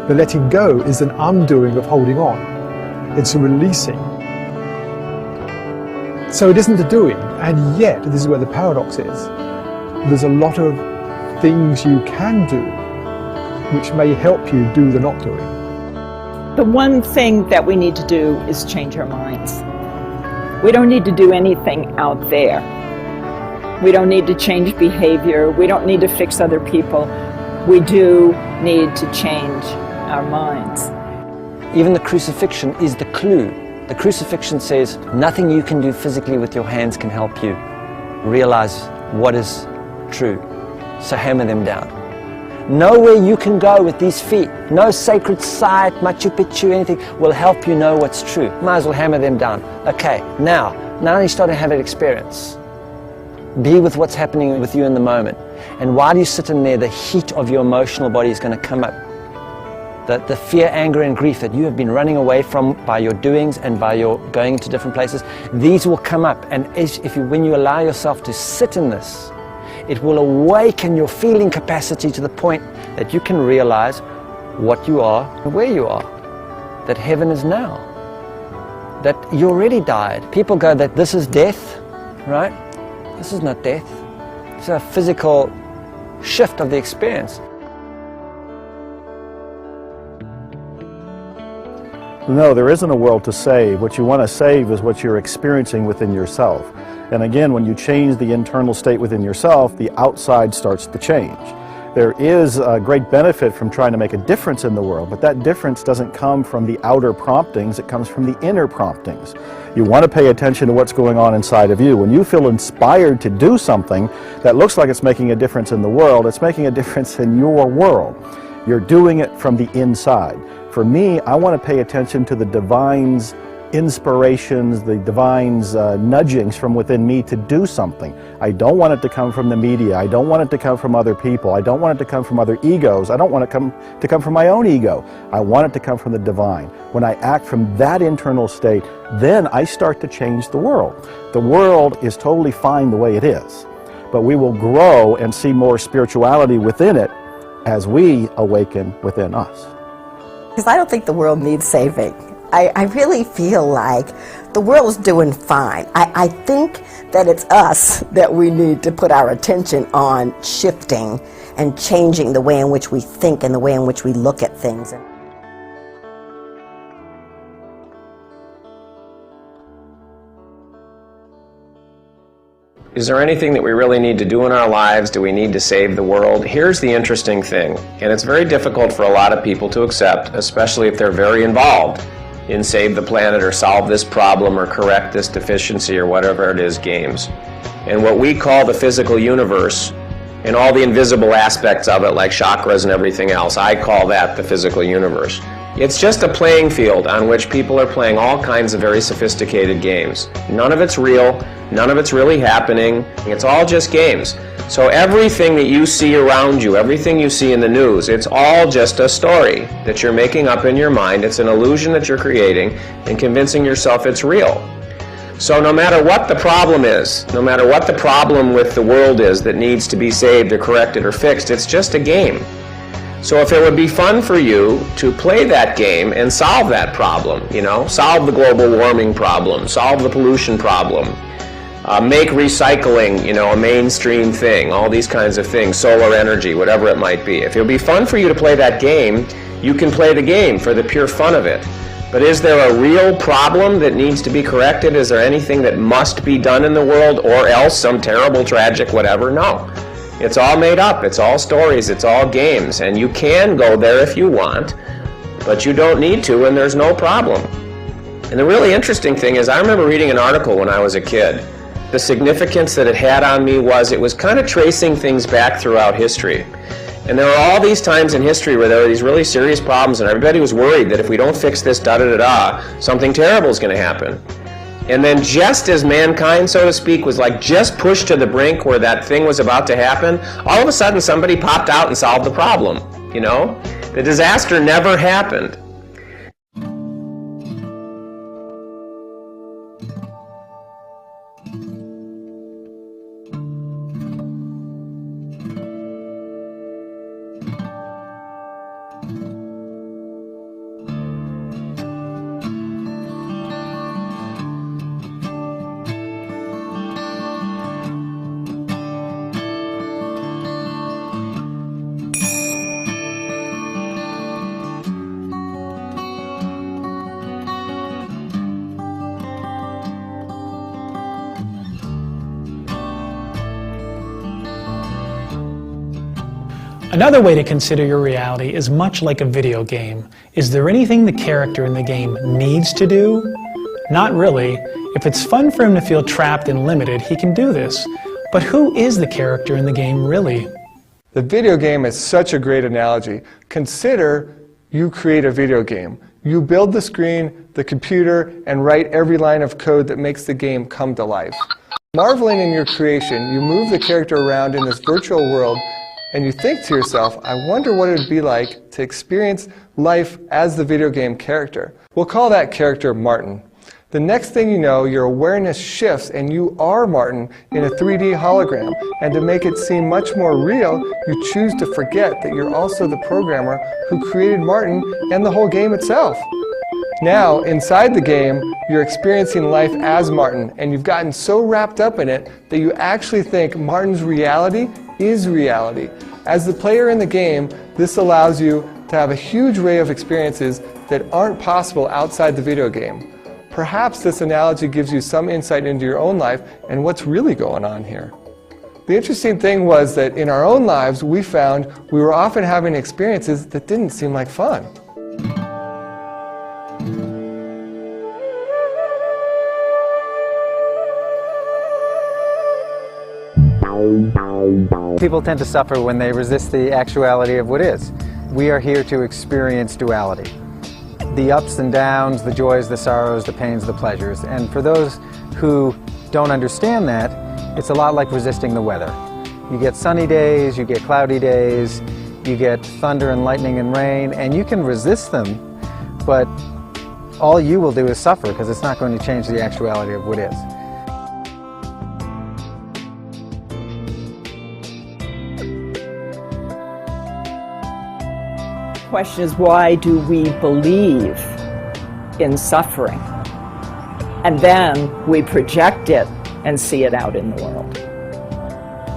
The letting go is an undoing of holding on. It's a releasing. So it isn't a doing, and yet, this is where the paradox is, there's a lot of things you can do which may help you do the not doing. The one thing that we need to do is change our minds. We don't need to do anything out there. We don't need to change behavior. We don't need to fix other people. We do need to change our minds. Even the crucifixion is the clue. The crucifixion says nothing you can do physically with your hands can help you realize what is true. So hammer them down. Nowhere you can go with these feet, no sacred site, Machu Picchu, anything will help you know what's true. Might as well hammer them down. Okay, now you start to have that experience. Be with what's happening with you in the moment. And while you sit in there, the heat of your emotional body is going to come up. The fear, anger, and grief that you have been running away from by your doings and by your going into different places, these will come up. And when you allow yourself to sit in this, it will awaken your feeling capacity to the point that you can realize what you are and where you are. That heaven is now. That you already died. People go that this is death, right? This is not death. It's a physical shift of the experience. No, there isn't a world to save. What you want to save is what you're experiencing within yourself. And again, when you change the internal state within yourself, the outside starts to change. There is a great benefit from trying to make a difference in the world, but that difference doesn't come from the outer promptings, it comes from the inner promptings. You want to pay attention to what's going on inside of you. When you feel inspired to do something that looks like it's making a difference in the world, it's making a difference in your world. You're doing it from the inside. For me, I want to pay attention to the divine's inspirations, the divine's nudgings from within me to do something. I don't want it to come from the media. I don't want it to come from other people. I don't want it to come from other egos. I don't want it to come from my own ego. I want it to come from the divine. When I act from that internal state, then I start to change the world. The world is totally fine the way it is, but we will grow and see more spirituality within it as we awaken within us. Because I don't think the world needs saving. I really feel like the world's doing fine. I think that it's us that we need to put our attention on shifting and changing the way in which we think and the way in which we look at things. Is there anything that we really need to do in our lives? Do we need to save the world? Here's the interesting thing, and it's very difficult for a lot of people to accept, especially if they're very involved in Save the Planet or Solve This Problem or Correct This Deficiency or whatever it is games. And what we call the physical universe and all the invisible aspects of it, like chakras and everything else, I call that the physical universe. It's just a playing field on which people are playing all kinds of very sophisticated games. None of it's real, none of it's really happening, it's all just games. So everything that you see around you, everything you see in the news, it's all just a story that you're making up in your mind. It's an illusion that you're creating and convincing yourself it's real. So no matter what the problem is, no matter what the problem with the world is that needs to be saved or corrected or fixed, it's just a game. So if it would be fun for you to play that game and solve that problem, solve the global warming problem, solve the pollution problem, make recycling, a mainstream thing, all these kinds of things, solar energy, whatever it might be. If it would be fun for you to play that game, you can play the game for the pure fun of it. But is there a real problem that needs to be corrected? Is there anything that must be done in the world, or else some terrible, tragic, whatever? No. It's all made up. It's all stories. It's all games. And you can go there if you want, but you don't need to, and there's no problem. And the really interesting thing is, I remember reading an article when I was a kid. The significance that it had on me was it was kind of tracing things back throughout history. And there were all these times in history where there were these really serious problems, and everybody was worried that if we don't fix this, something terrible is going to happen. And then just as mankind, so to speak, was like just pushed to the brink where that thing was about to happen, all of a sudden somebody popped out and solved the problem, The disaster never happened. Another way to consider your reality is much like a video game. Is there anything the character in the game needs to do? Not really. If it's fun for him to feel trapped and limited, he can do this. But who is the character in the game really? The video game is such a great analogy. Consider you create a video game. You build the screen, the computer, and write every line of code that makes the game come to life. Marveling in your creation, you move the character around in this virtual world, and you think to yourself, I wonder what it would be like to experience life as the video game character. We'll call that character Martin. The next thing you know, your awareness shifts and you are Martin in a 3D hologram. And to make it seem much more real, you choose to forget that you're also the programmer who created Martin and the whole game itself. Now, inside the game, you're experiencing life as Martin, and you've gotten so wrapped up in it that you actually think Martin's reality is reality. As the player in the game, this allows you to have a huge array of experiences that aren't possible outside the video game. Perhaps this analogy gives you some insight into your own life and what's really going on here. The interesting thing was that in our own lives, we found we were often having experiences that didn't seem like fun. People tend to suffer when they resist the actuality of what is. We are here to experience duality. The ups and downs, the joys, the sorrows, the pains, the pleasures. And for those who don't understand that, it's a lot like resisting the weather. You get sunny days, you get cloudy days, you get thunder and lightning and rain, and you can resist them, but all you will do is suffer because it's not going to change the actuality of what is. The question is, why do we believe in suffering? And then we project it and see it out in the world.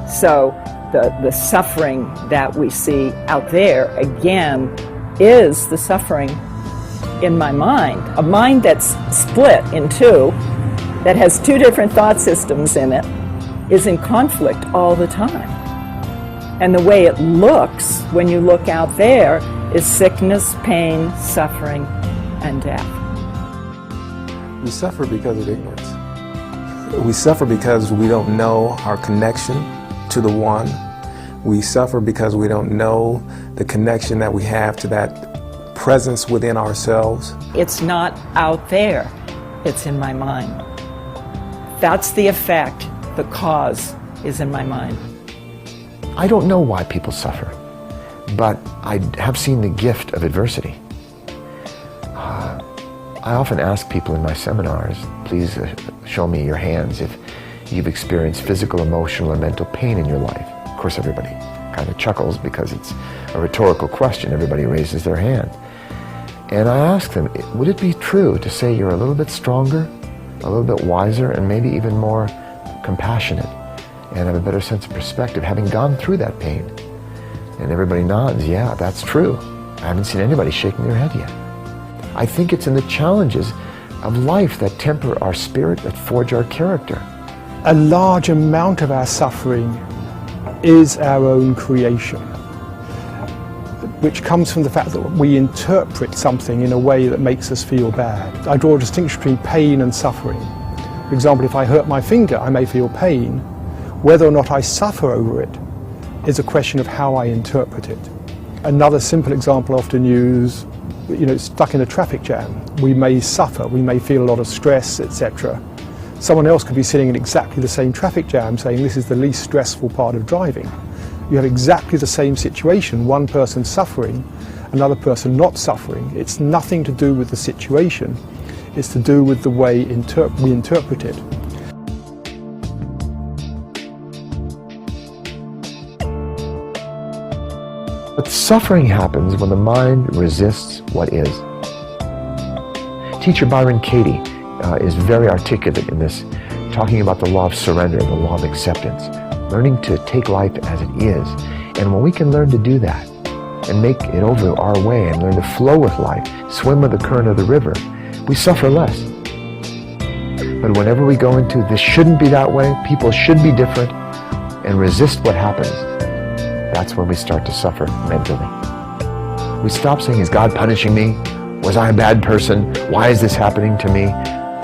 So the suffering that we see out there, again, is the suffering in my mind. A mind that's split in two, that has two different thought systems in it, is in conflict all the time. And the way it looks when you look out there is sickness, pain, suffering, and death. We suffer because of ignorance. We suffer because we don't know our connection to the One. We suffer because we don't know the connection that we have to that presence within ourselves. It's not out there, it's in my mind. That's the effect. The cause is in my mind. I don't know why people suffer, but I have seen the gift of adversity. I often ask people in my seminars, please show me your hands if you've experienced physical, emotional, or mental pain in your life. Of course, everybody kind of chuckles because it's a rhetorical question. Everybody raises their hand. And I ask them, would it be true to say you're a little bit stronger, a little bit wiser, and maybe even more compassionate, and have a better sense of perspective, having gone through that pain? And everybody nods, yeah, that's true. I haven't seen anybody shaking their head yet. I think it's in the challenges of life that temper our spirit, that forge our character. A large amount of our suffering is our own creation, which comes from the fact that we interpret something in a way that makes us feel bad. I draw a distinction between pain and suffering. For example, if I hurt my finger, I may feel pain. Whether or not I suffer over it is a question of how I interpret it. Another simple example often used, stuck in a traffic jam. We may suffer, we may feel a lot of stress, etc. Someone else could be sitting in exactly the same traffic jam saying this is the least stressful part of driving. You have exactly the same situation, one person suffering, another person not suffering. It's nothing to do with the situation, it's to do with the way we interpret it. But suffering happens when the mind resists what is. Teacher Byron Katie is very articulate in this, talking about the law of surrender and the law of acceptance, learning to take life as it is. And when we can learn to do that and make it over our way and learn to flow with life, swim with the current of the river, we suffer less. But whenever we go into this shouldn't be that way, people should be different, and resist what happens, that's when we start to suffer mentally. We stop saying, is God punishing me? Was I a bad person? Why is this happening to me?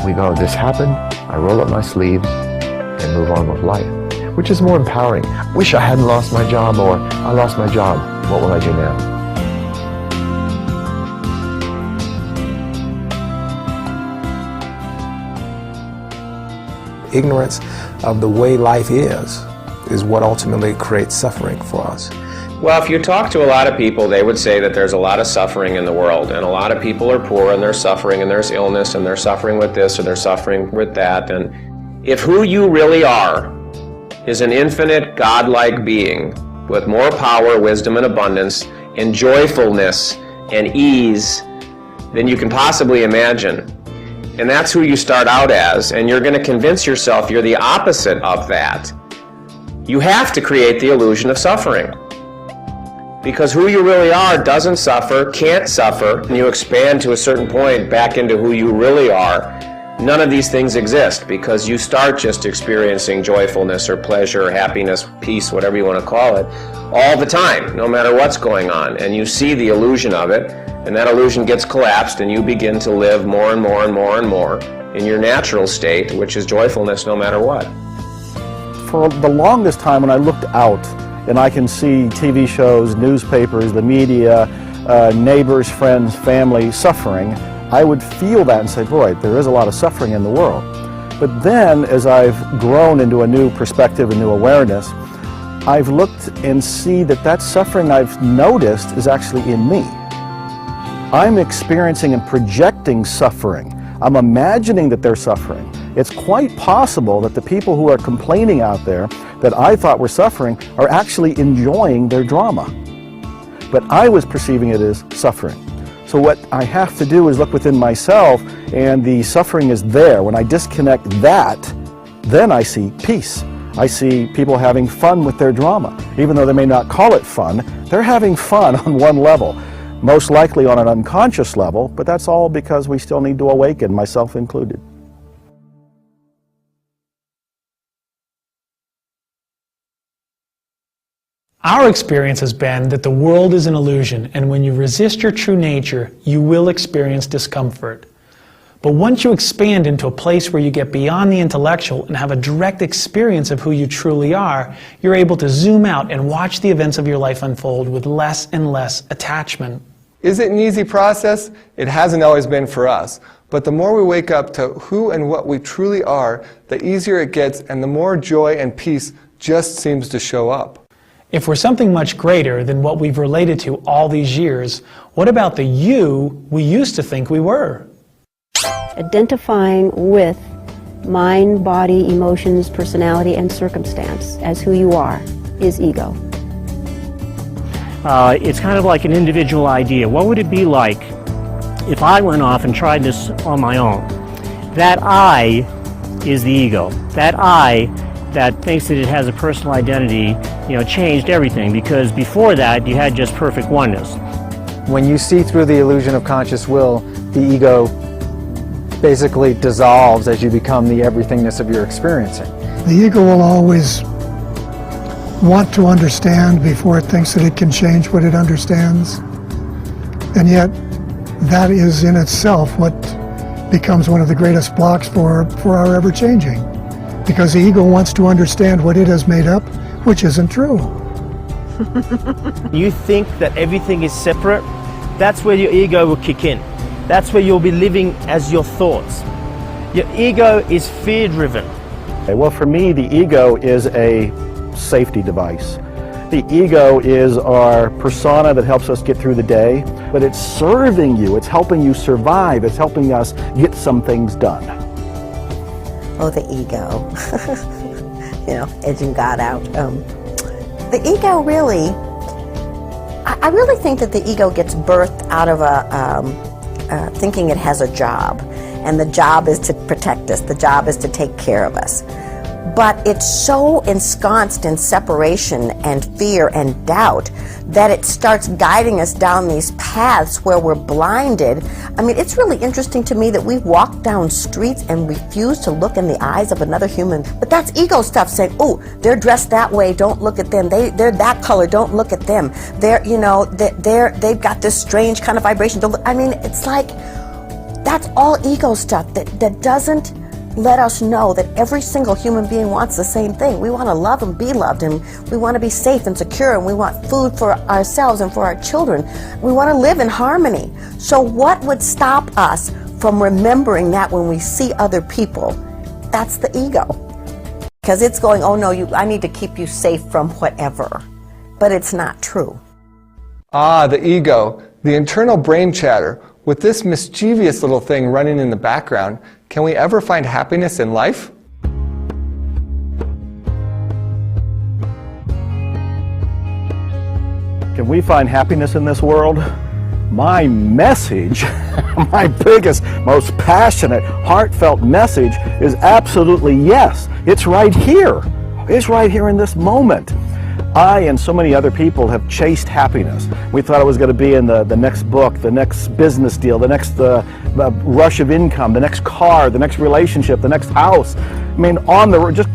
We go, this happened, I roll up my sleeves and move on with life, which is more empowering. Wish I hadn't lost my job, or I lost my job. What will I do now? Ignorance of the way life is what ultimately creates suffering for us. Well, if you talk to a lot of people, they would say that there's a lot of suffering in the world, and a lot of people are poor and they're suffering, and there's illness, and they're suffering with this or they're suffering with that. And if who you really are is an infinite, godlike being with more power, wisdom, and abundance, and joyfulness and ease than you can possibly imagine, and that's who you start out as, and you're going to convince yourself you're the opposite of that, you have to create the illusion of suffering. Because who you really are doesn't suffer, can't suffer, and you expand to a certain point back into who you really are, none of these things exist, because you start just experiencing joyfulness or pleasure or happiness, peace, whatever you want to call it, all the time, no matter what's going on. And you see the illusion of it, and that illusion gets collapsed, and you begin to live more and more and more and more in your natural state, which is joyfulness no matter what. For the longest time, when I looked out and I can see TV shows, newspapers, the media, neighbors, friends, family suffering, I would feel that and say, boy, there is a lot of suffering in the world. But then, as I've grown into a new perspective, a new awareness, I've looked and see that that suffering I've noticed is actually in me. I'm experiencing and projecting suffering. I'm imagining that they're suffering. It's quite possible that the people who are complaining out there that I thought were suffering are actually enjoying their drama. But I was perceiving it as suffering. So what I have to do is look within myself, and the suffering is there. When I disconnect that, then I see peace. I see people having fun with their drama. Even though they may not call it fun, they're having fun on one level. Most likely on an unconscious level, but that's all because we still need to awaken, myself included. Our experience has been that the world is an illusion, and when you resist your true nature, you will experience discomfort. But once you expand into a place where you get beyond the intellectual and have a direct experience of who you truly are, you're able to zoom out and watch the events of your life unfold with less and less attachment. Is it an easy process? It hasn't always been for us. But the more we wake up to who and what we truly are, the easier it gets, and the more joy and peace just seems to show up. If we're something much greater than what we've related to all these years, what about the you we used to think we were? Identifying with mind, body, emotions, personality, and circumstance as who you are is ego. It's kind of like an individual idea. What would it be like if I went off and tried this on my own? That I is the ego. That I that thinks that it has a personal identity, changed everything, because before that you had just perfect oneness. When you see through the illusion of conscious will, the ego basically dissolves as you become the everythingness of your experiencing. The ego will always want to understand before it thinks that it can change what it understands. And yet, that is in itself what becomes one of the greatest blocks for our ever-changing. Because the ego wants to understand what it has made up, which isn't true. You think that everything is separate, that's where your ego will kick in. That's where you'll be living as your thoughts. Your ego is fear-driven. Well, for me, the ego is a safety device. The ego is our persona that helps us get through the day, but it's serving you, it's helping you survive, it's helping us get some things done. Oh, the ego. Edging God out. The ego really, I really think that the ego gets birthed out of thinking it has a job. And the job is to protect us. The job is to take care of us. But it's so ensconced in separation and fear and doubt that it starts guiding us down these paths where we're blinded. I mean, it's really interesting to me that we walk down streets and refuse to look in the eyes of another human. But that's ego stuff, saying, oh, they're dressed that way, don't look at them. They're that color, don't look at them. They've got this strange kind of vibration. Don't look. I mean, it's like, that's all ego stuff that doesn't let us know that every single human being wants the same thing. We want to love and be loved, and we want to be safe and secure, and we want food for ourselves and for our children. We want to live in harmony. So what would stop us from remembering that when we see other people? That's the ego. Because it's going, oh no, I need to keep you safe from whatever. But it's not true. Ah, the ego, the internal brain chatter. With this mischievous little thing running in the background, can we ever find happiness in life? Can we find happiness in this world? My message, my biggest, most passionate, heartfelt message is absolutely yes. It's right here. It's right here in this moment. I and so many other people have chased happiness. We thought it was going to be in the next book, the next business deal, the next rush of income, the next car, the next relationship, the next house. I mean, on the road, just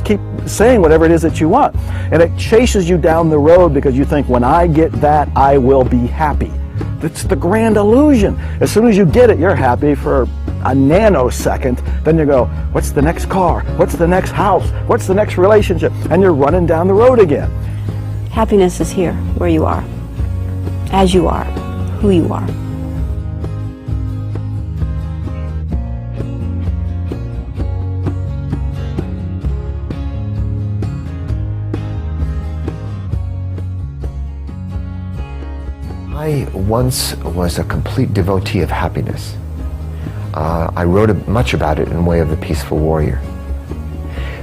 keep saying whatever it is that you want. And it chases you down the road because you think, when I get that, I will be happy. It's the grand illusion. As soon as you get it, you're happy for a nanosecond. Then you go, what's the next car? What's the next house? What's the next relationship? And you're running down the road again. Happiness is here, where you are, as you are, who you are. I once was a complete devotee of happiness. I wrote much about it in Way of the Peaceful Warrior,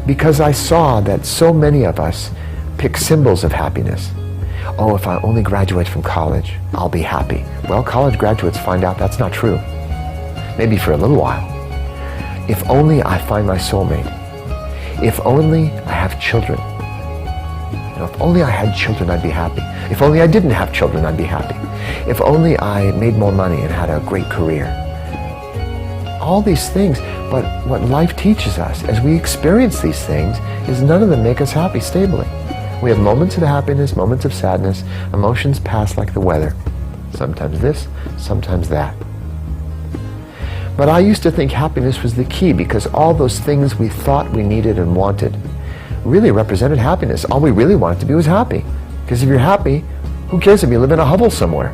because I saw that so many of us pick symbols of happiness. Oh, if I only graduate from college, I'll be happy. Well, college graduates find out that's not true. Maybe for a little while. If only I find my soulmate. If only I have children. If only I had children, I'd be happy. If only I didn't have children, I'd be happy. If only I made more money and had a great career. All these things, but what life teaches us as we experience these things is none of them make us happy stably. We have moments of happiness, moments of sadness. Emotions pass like the weather. Sometimes this, sometimes that. But I used to think happiness was the key, because all those things we thought we needed and wanted really represented happiness. All we really wanted to be was happy. Because if you're happy, who cares if you live in a hovel somewhere?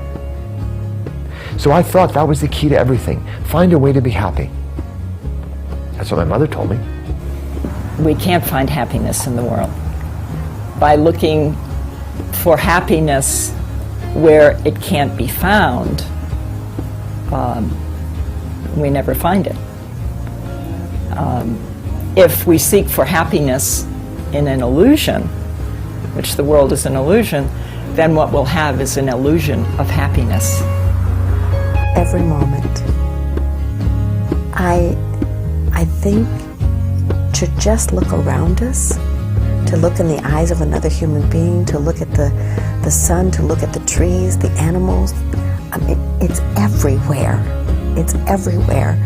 So I thought that was the key to everything. Find a way to be happy. That's what my mother told me. We can't find happiness in the world. By looking for happiness where it can't be found, we never find it. If we seek for happiness in an illusion, which the world is an illusion, then what we'll have is an illusion of happiness. Every moment. I think to just look around us, to look in the eyes of another human being, to look at the sun, to look at the trees, the animals, I mean, it's everywhere. It's everywhere.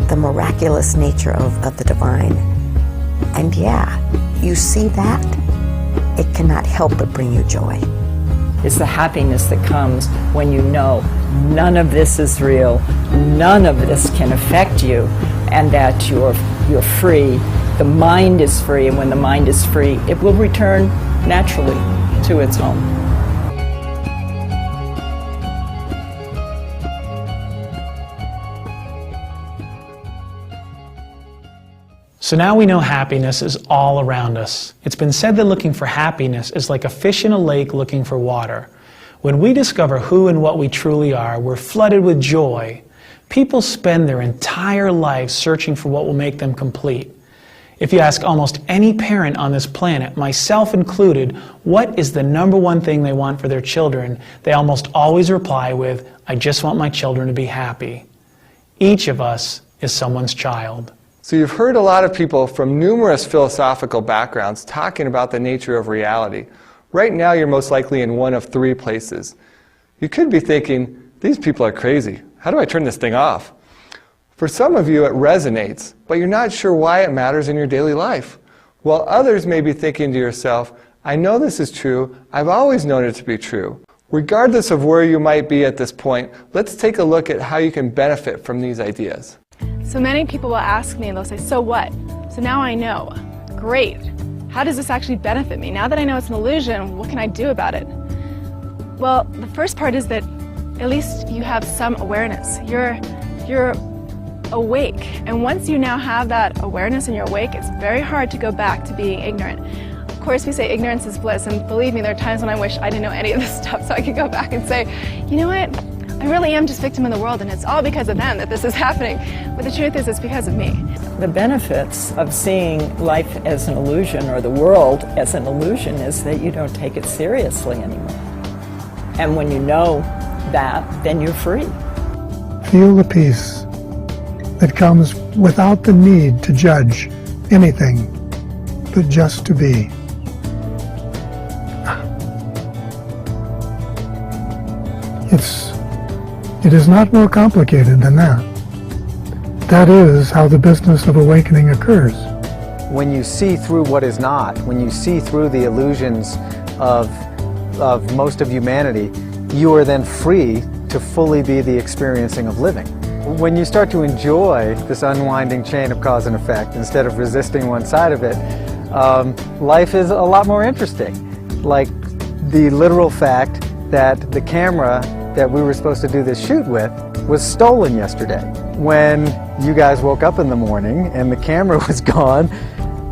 The miraculous nature of the divine. And yeah, you see that, it cannot help but bring you joy. It's the happiness that comes when you know none of this is real, none of this can affect you, and that you're free. The mind is free, and when the mind is free, it will return naturally to its home. So now we know happiness is all around us. It's been said that looking for happiness is like a fish in a lake looking for water. When we discover who and what we truly are, we're flooded with joy. People spend their entire lives searching for what will make them complete. If you ask almost any parent on this planet, myself included, what is the number one thing they want for their children, they almost always reply with, I just want my children to be happy. Each of us is someone's child. So you've heard a lot of people from numerous philosophical backgrounds talking about the nature of reality. Right now you're most likely in one of three places. You could be thinking, these people are crazy. How do I turn this thing off? For some of you it resonates, but you're not sure why it matters in your daily life. While others may be thinking to yourself, I know this is true, I've always known it to be true. Regardless of where you might be at this point, let's take a look at how you can benefit from these ideas. So many people will ask me and they'll say, so what? So now I know. Great. How does this actually benefit me? Now that I know it's an illusion, what can I do about it? Well, the first part is that at least you have some awareness. You're awake. And once you now have that awareness and you're awake, it's very hard to go back to being ignorant. Of course, we say ignorance is bliss, and believe me, there are times when I wish I didn't know any of this stuff so I could go back and say, you know what? I really am just victim of the world, and it's all because of them that this is happening. But the truth is, it's because of me. The benefits of seeing life as an illusion, or the world as an illusion, is that you don't take it seriously anymore. And when you know that, then you're free. Feel the peace that comes without the need to judge anything, but just to be. It is not more complicated than that. That is how the business of awakening occurs. When you see through what is not, when you see through the illusions of most of humanity, you are then free to fully be the experiencing of living. When you start to enjoy this unwinding chain of cause and effect instead of resisting one side of it, life is a lot more interesting. Like the literal fact that the camera that we were supposed to do this shoot with was stolen yesterday. When you guys woke up in the morning and the camera was gone,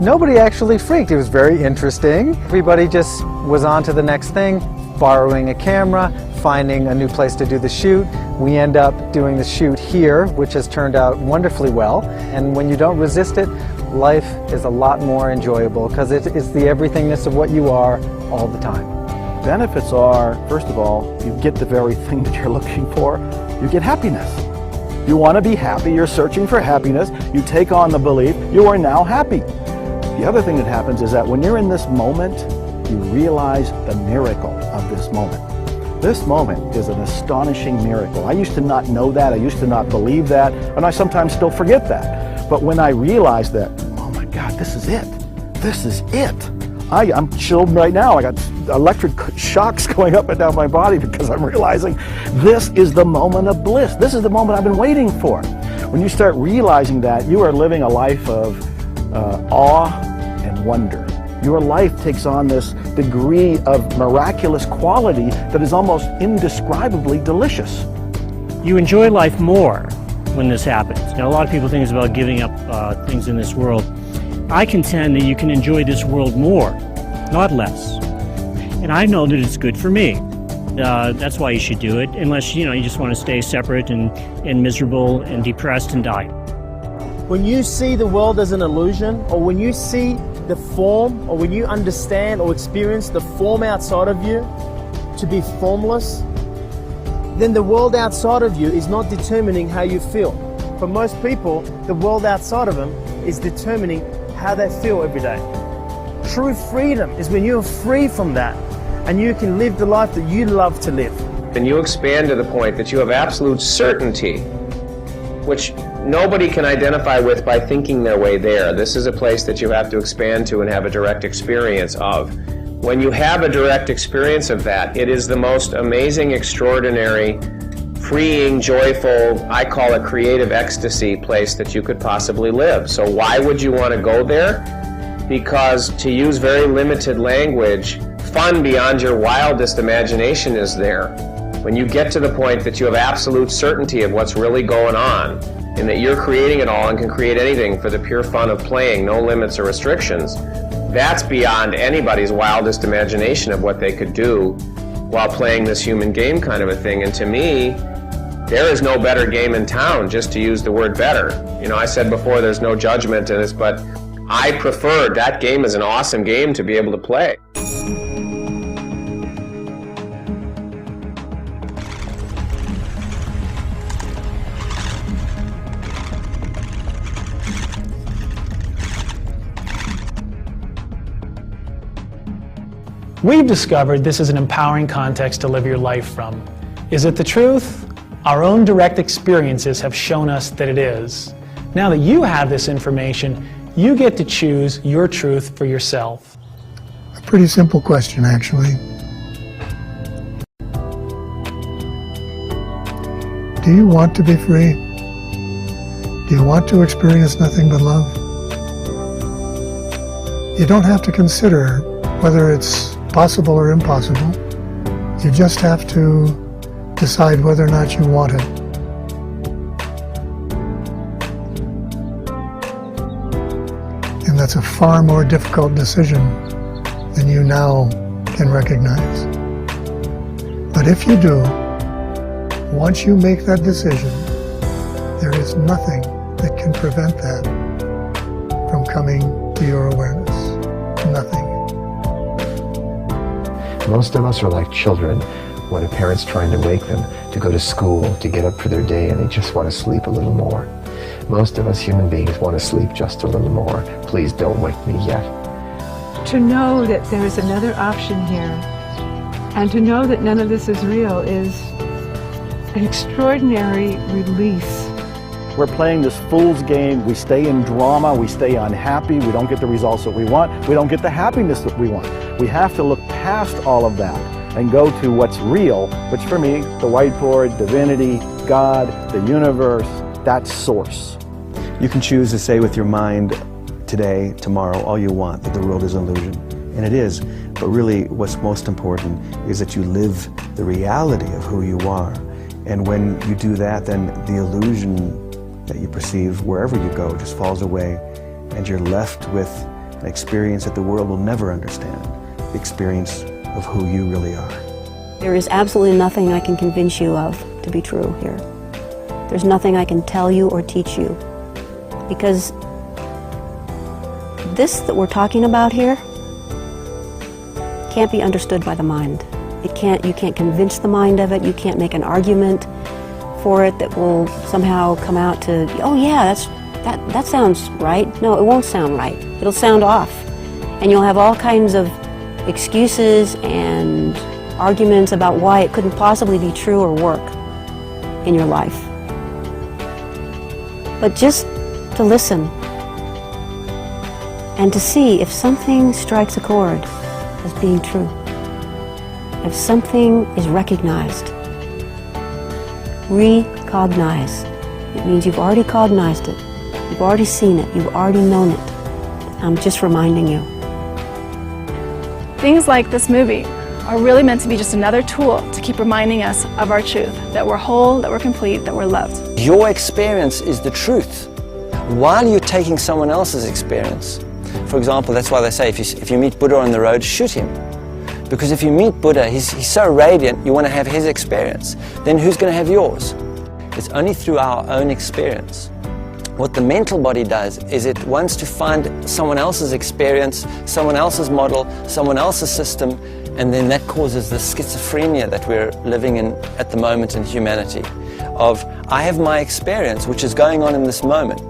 nobody actually freaked. It was very interesting. Everybody just was on to the next thing, borrowing a camera, finding a new place to do the shoot. We end up doing the shoot here, which has turned out wonderfully well. And when you don't resist it, life is a lot more enjoyable because it's the everythingness of what you are all the time. Benefits are, first of all, you get the very thing that you're looking for. You get happiness. You want to be happy, you're searching for happiness, you take on the belief, you are now happy. The other thing that happens is that when you're in this moment, you realize the miracle of this moment. This moment is an astonishing miracle. I used to not know that, I used to not believe that, and I sometimes still forget that. But when I realized that, oh my God, this is it. This is it. I'm chilled right now. I got electric shocks going up and down my body because I'm realizing this is the moment of bliss. This is the moment I've been waiting for. When you start realizing that, you are living a life of awe and wonder. Your life takes on this degree of miraculous quality that is almost indescribably delicious. You enjoy life more when this happens. Now, a lot of people think it's about giving up things in this world. I contend that you can enjoy this world more, not less. And I know that it's good for me. That's why you should do it, unless you just want to stay separate and miserable and depressed and die. When you see the world as an illusion, or when you see the form, or when you understand or experience the form outside of you to be formless, then the world outside of you is not determining how you feel. For most people, the world outside of them is determining how they feel every day. True freedom is when you're free from that and you can live the life that you love to live. And you expand to the point that you have absolute certainty, which nobody can identify with by thinking their way there. This is a place that you have to expand to and have a direct experience of. When you have a direct experience of that, it is the most amazing, extraordinary, freeing, joyful, I call it creative ecstasy place that you could possibly live. So why would you want to go there? Because, to use very limited language, fun beyond your wildest imagination is there. When you get to the point that you have absolute certainty of what's really going on, and that you're creating it all and can create anything for the pure fun of playing, no limits or restrictions, that's beyond anybody's wildest imagination of what they could do while playing this human game kind of a thing. And to me, there is no better game in town, just to use the word better. I said before there's no judgment in this, but I prefer that game is an awesome game to be able to play. We've discovered this is an empowering context to live your life from. Is it the truth? Our own direct experiences have shown us that it is. Now that you have this information, you get to choose your truth for yourself. A pretty simple question, actually. Do you want to be free? Do you want to experience nothing but love? You don't have to consider whether it's possible or impossible. You just have to decide whether or not you want it. And that's a far more difficult decision than you now can recognize. But if you do, once you make that decision, there is nothing that can prevent that from coming to your awareness. Nothing. Most of us are like children when a parent's trying to wake them to go to school, to get up for their day, and they just want to sleep a little more. Most of us human beings want to sleep just a little more. Please don't wake me yet. To know that there is another option here, and to know that none of this is real, is an extraordinary release. We're playing this fool's game. We stay in drama. We stay unhappy. We don't get the results that we want. We don't get the happiness that we want. We have to look past all of that and go to what's real, which for me, the whiteboard, divinity, God, the universe, that's source. You can choose to say with your mind today, tomorrow, all you want, that the world is an illusion. And it is. But really, what's most important is that you live the reality of who you are. And when you do that, then the illusion that you perceive wherever you go just falls away, and you're left with an experience that the world will never understand, the experience of who you really are. There is absolutely nothing I can convince you of to be true here. There's nothing I can tell you or teach you, because this that we're talking about here can't be understood by the mind. You can't convince the mind of it. You can't make an argument for it that will somehow come out to, oh yeah, that sounds right. No, it won't sound right. It'll sound off. And you'll have all kinds of excuses and arguments about why it couldn't possibly be true or work in your life. But just to listen and to see if something strikes a chord as being true, if something is recognized. Recognize. It means you've already cognized it. You've already seen it. You've already known it. I'm just reminding you. Things like this movie are really meant to be just another tool to keep reminding us of our truth, that we're whole, that we're complete, that we're loved. Your experience is the truth, while you're taking someone else's experience. For example, that's why they say if you meet Buddha on the road, shoot him. Because if you meet Buddha, he's so radiant, you want to have his experience. Then who's going to have yours? It's only through our own experience. What the mental body does is it wants to find someone else's experience, someone else's model, someone else's system, and then that causes the schizophrenia that we're living in at the moment in humanity. Of, I have my experience, which is going on in this moment.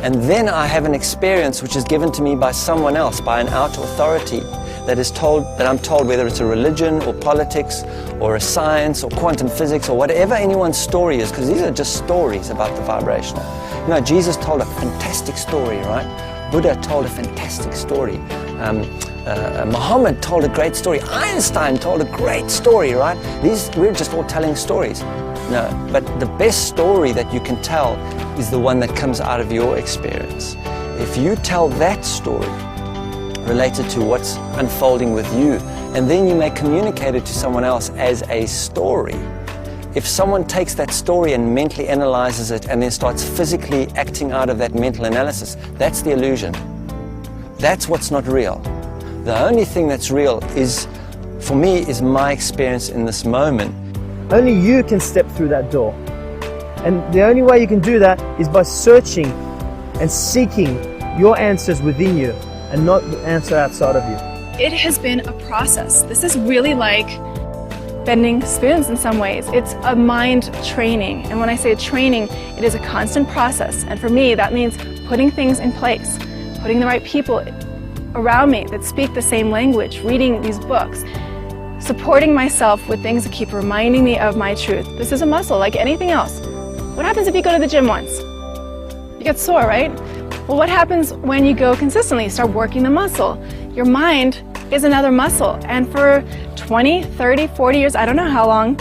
And then I have an experience which is given to me by someone else, by an outer authority, that I'm told, whether it's a religion or politics or a science or quantum physics or whatever anyone's story is, because these are just stories about the vibrational. You know, Jesus told a fantastic story, right? Buddha told a fantastic story. Muhammad told a great story. Einstein told a great story, right? We're just all telling stories. No, but the best story that you can tell is the one that comes out of your experience. If you tell that story related to what's unfolding with you, and then you may communicate it to someone else as a story. If someone takes that story and mentally analyzes it and then starts physically acting out of that mental analysis, that's the illusion. That's what's not real. The only thing that's real is, for me, is my experience in this moment. Only you can step through that door. And the only way you can do that is by searching and seeking your answers within you and not the answer outside of you. It has been a process. This is really like bending spoons in some ways. It's a mind training. And when I say training, it is a constant process. And for me, that means putting things in place, putting the right people around me that speak the same language, reading these books, supporting myself with things that keep reminding me of my truth. This is a muscle like anything else. What happens if you go to the gym once? You get sore, right? Well, what happens when you go consistently? You start working the muscle. Your mind is another muscle. And for 20, 30, 40 years, I don't know how long,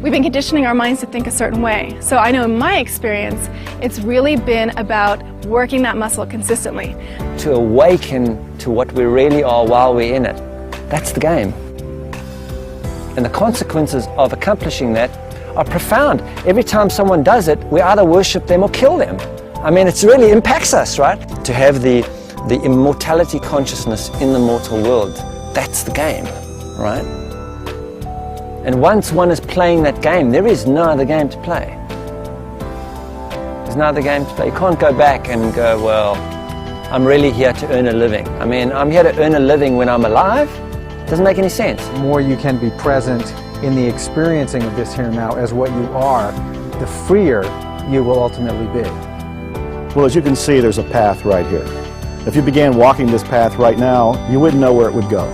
we've been conditioning our minds to think a certain way. So I know in my experience, it's really been about working that muscle consistently. To awaken to what we really are while we're in it. That's the game. And the consequences of accomplishing that are profound. Every time someone does it, we either worship them or kill them. I mean, it really impacts us, right? To have the immortality consciousness in the mortal world, that's the game, right? And once one is playing that game, there is no other game to play. There's no other game to play. You can't go back and go, well, I'm really here to earn a living. I mean, I'm here to earn a living when I'm alive. Doesn't make any sense. The more you can be present in the experiencing of this here and now as what you are, the freer you will ultimately be. Well, as you can see, there's a path right here. If you began walking this path right now, you wouldn't know where it would go.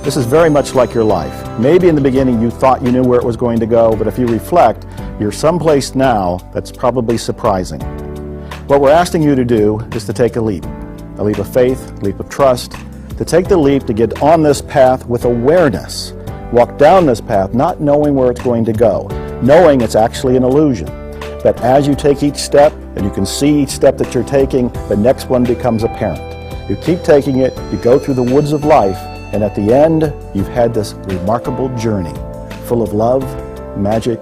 This is very much like your life. Maybe in the beginning you thought you knew where it was going to go, but if you reflect, you're someplace now that's probably surprising. What we're asking you to do is to take a leap of faith, a leap of trust, to take the leap to get on this path with awareness. Walk down this path not knowing where it's going to go, knowing it's actually an illusion. That as you take each step, and you can see each step that you're taking, the next one becomes apparent. You keep taking it, you go through the woods of life, and at the end, you've had this remarkable journey full of love, magic,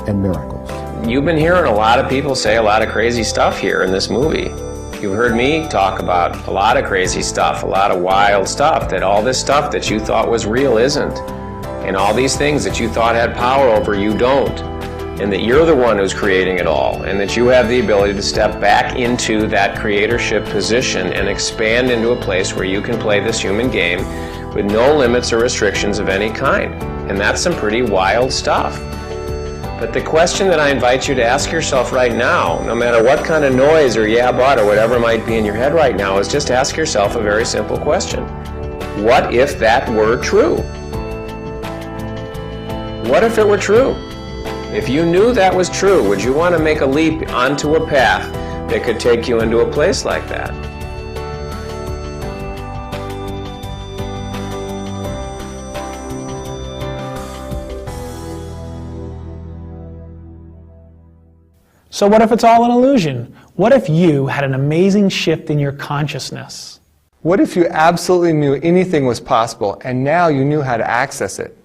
and miracles. You've been hearing a lot of people say a lot of crazy stuff here in this movie. You've heard me talk about a lot of crazy stuff, a lot of wild stuff, that all this stuff that you thought was real isn't. And all these things that you thought had power over, you don't. And that you're the one who's creating it all, and that you have the ability to step back into that creatorship position and expand into a place where you can play this human game with no limits or restrictions of any kind. And that's some pretty wild stuff. But the question that I invite you to ask yourself right now, no matter what kind of noise or yeah but or whatever might be in your head right now, is just ask yourself a very simple question. What if that were true? What if it were true? If you knew that was true, would you want to make a leap onto a path that could take you into a place like that? So what if it's all an illusion? What if you had an amazing shift in your consciousness? What if you absolutely knew anything was possible and now you knew how to access it?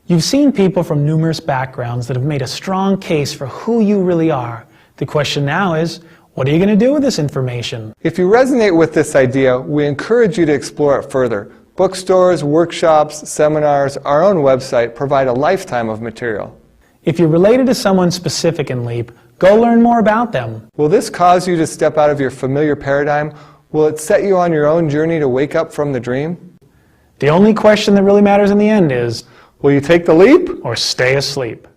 You've seen people from numerous backgrounds that have made a strong case for who you really are. The question now is, what are you going to do with this information? If you resonate with this idea, we encourage you to explore it further. Bookstores, workshops, seminars, our own website provide a lifetime of material. If you're related to someone specific in LEAP, go learn more about them. Will this cause you to step out of your familiar paradigm? Will it set you on your own journey to wake up from the dream? The only question that really matters in the end is, will you take the leap or stay asleep?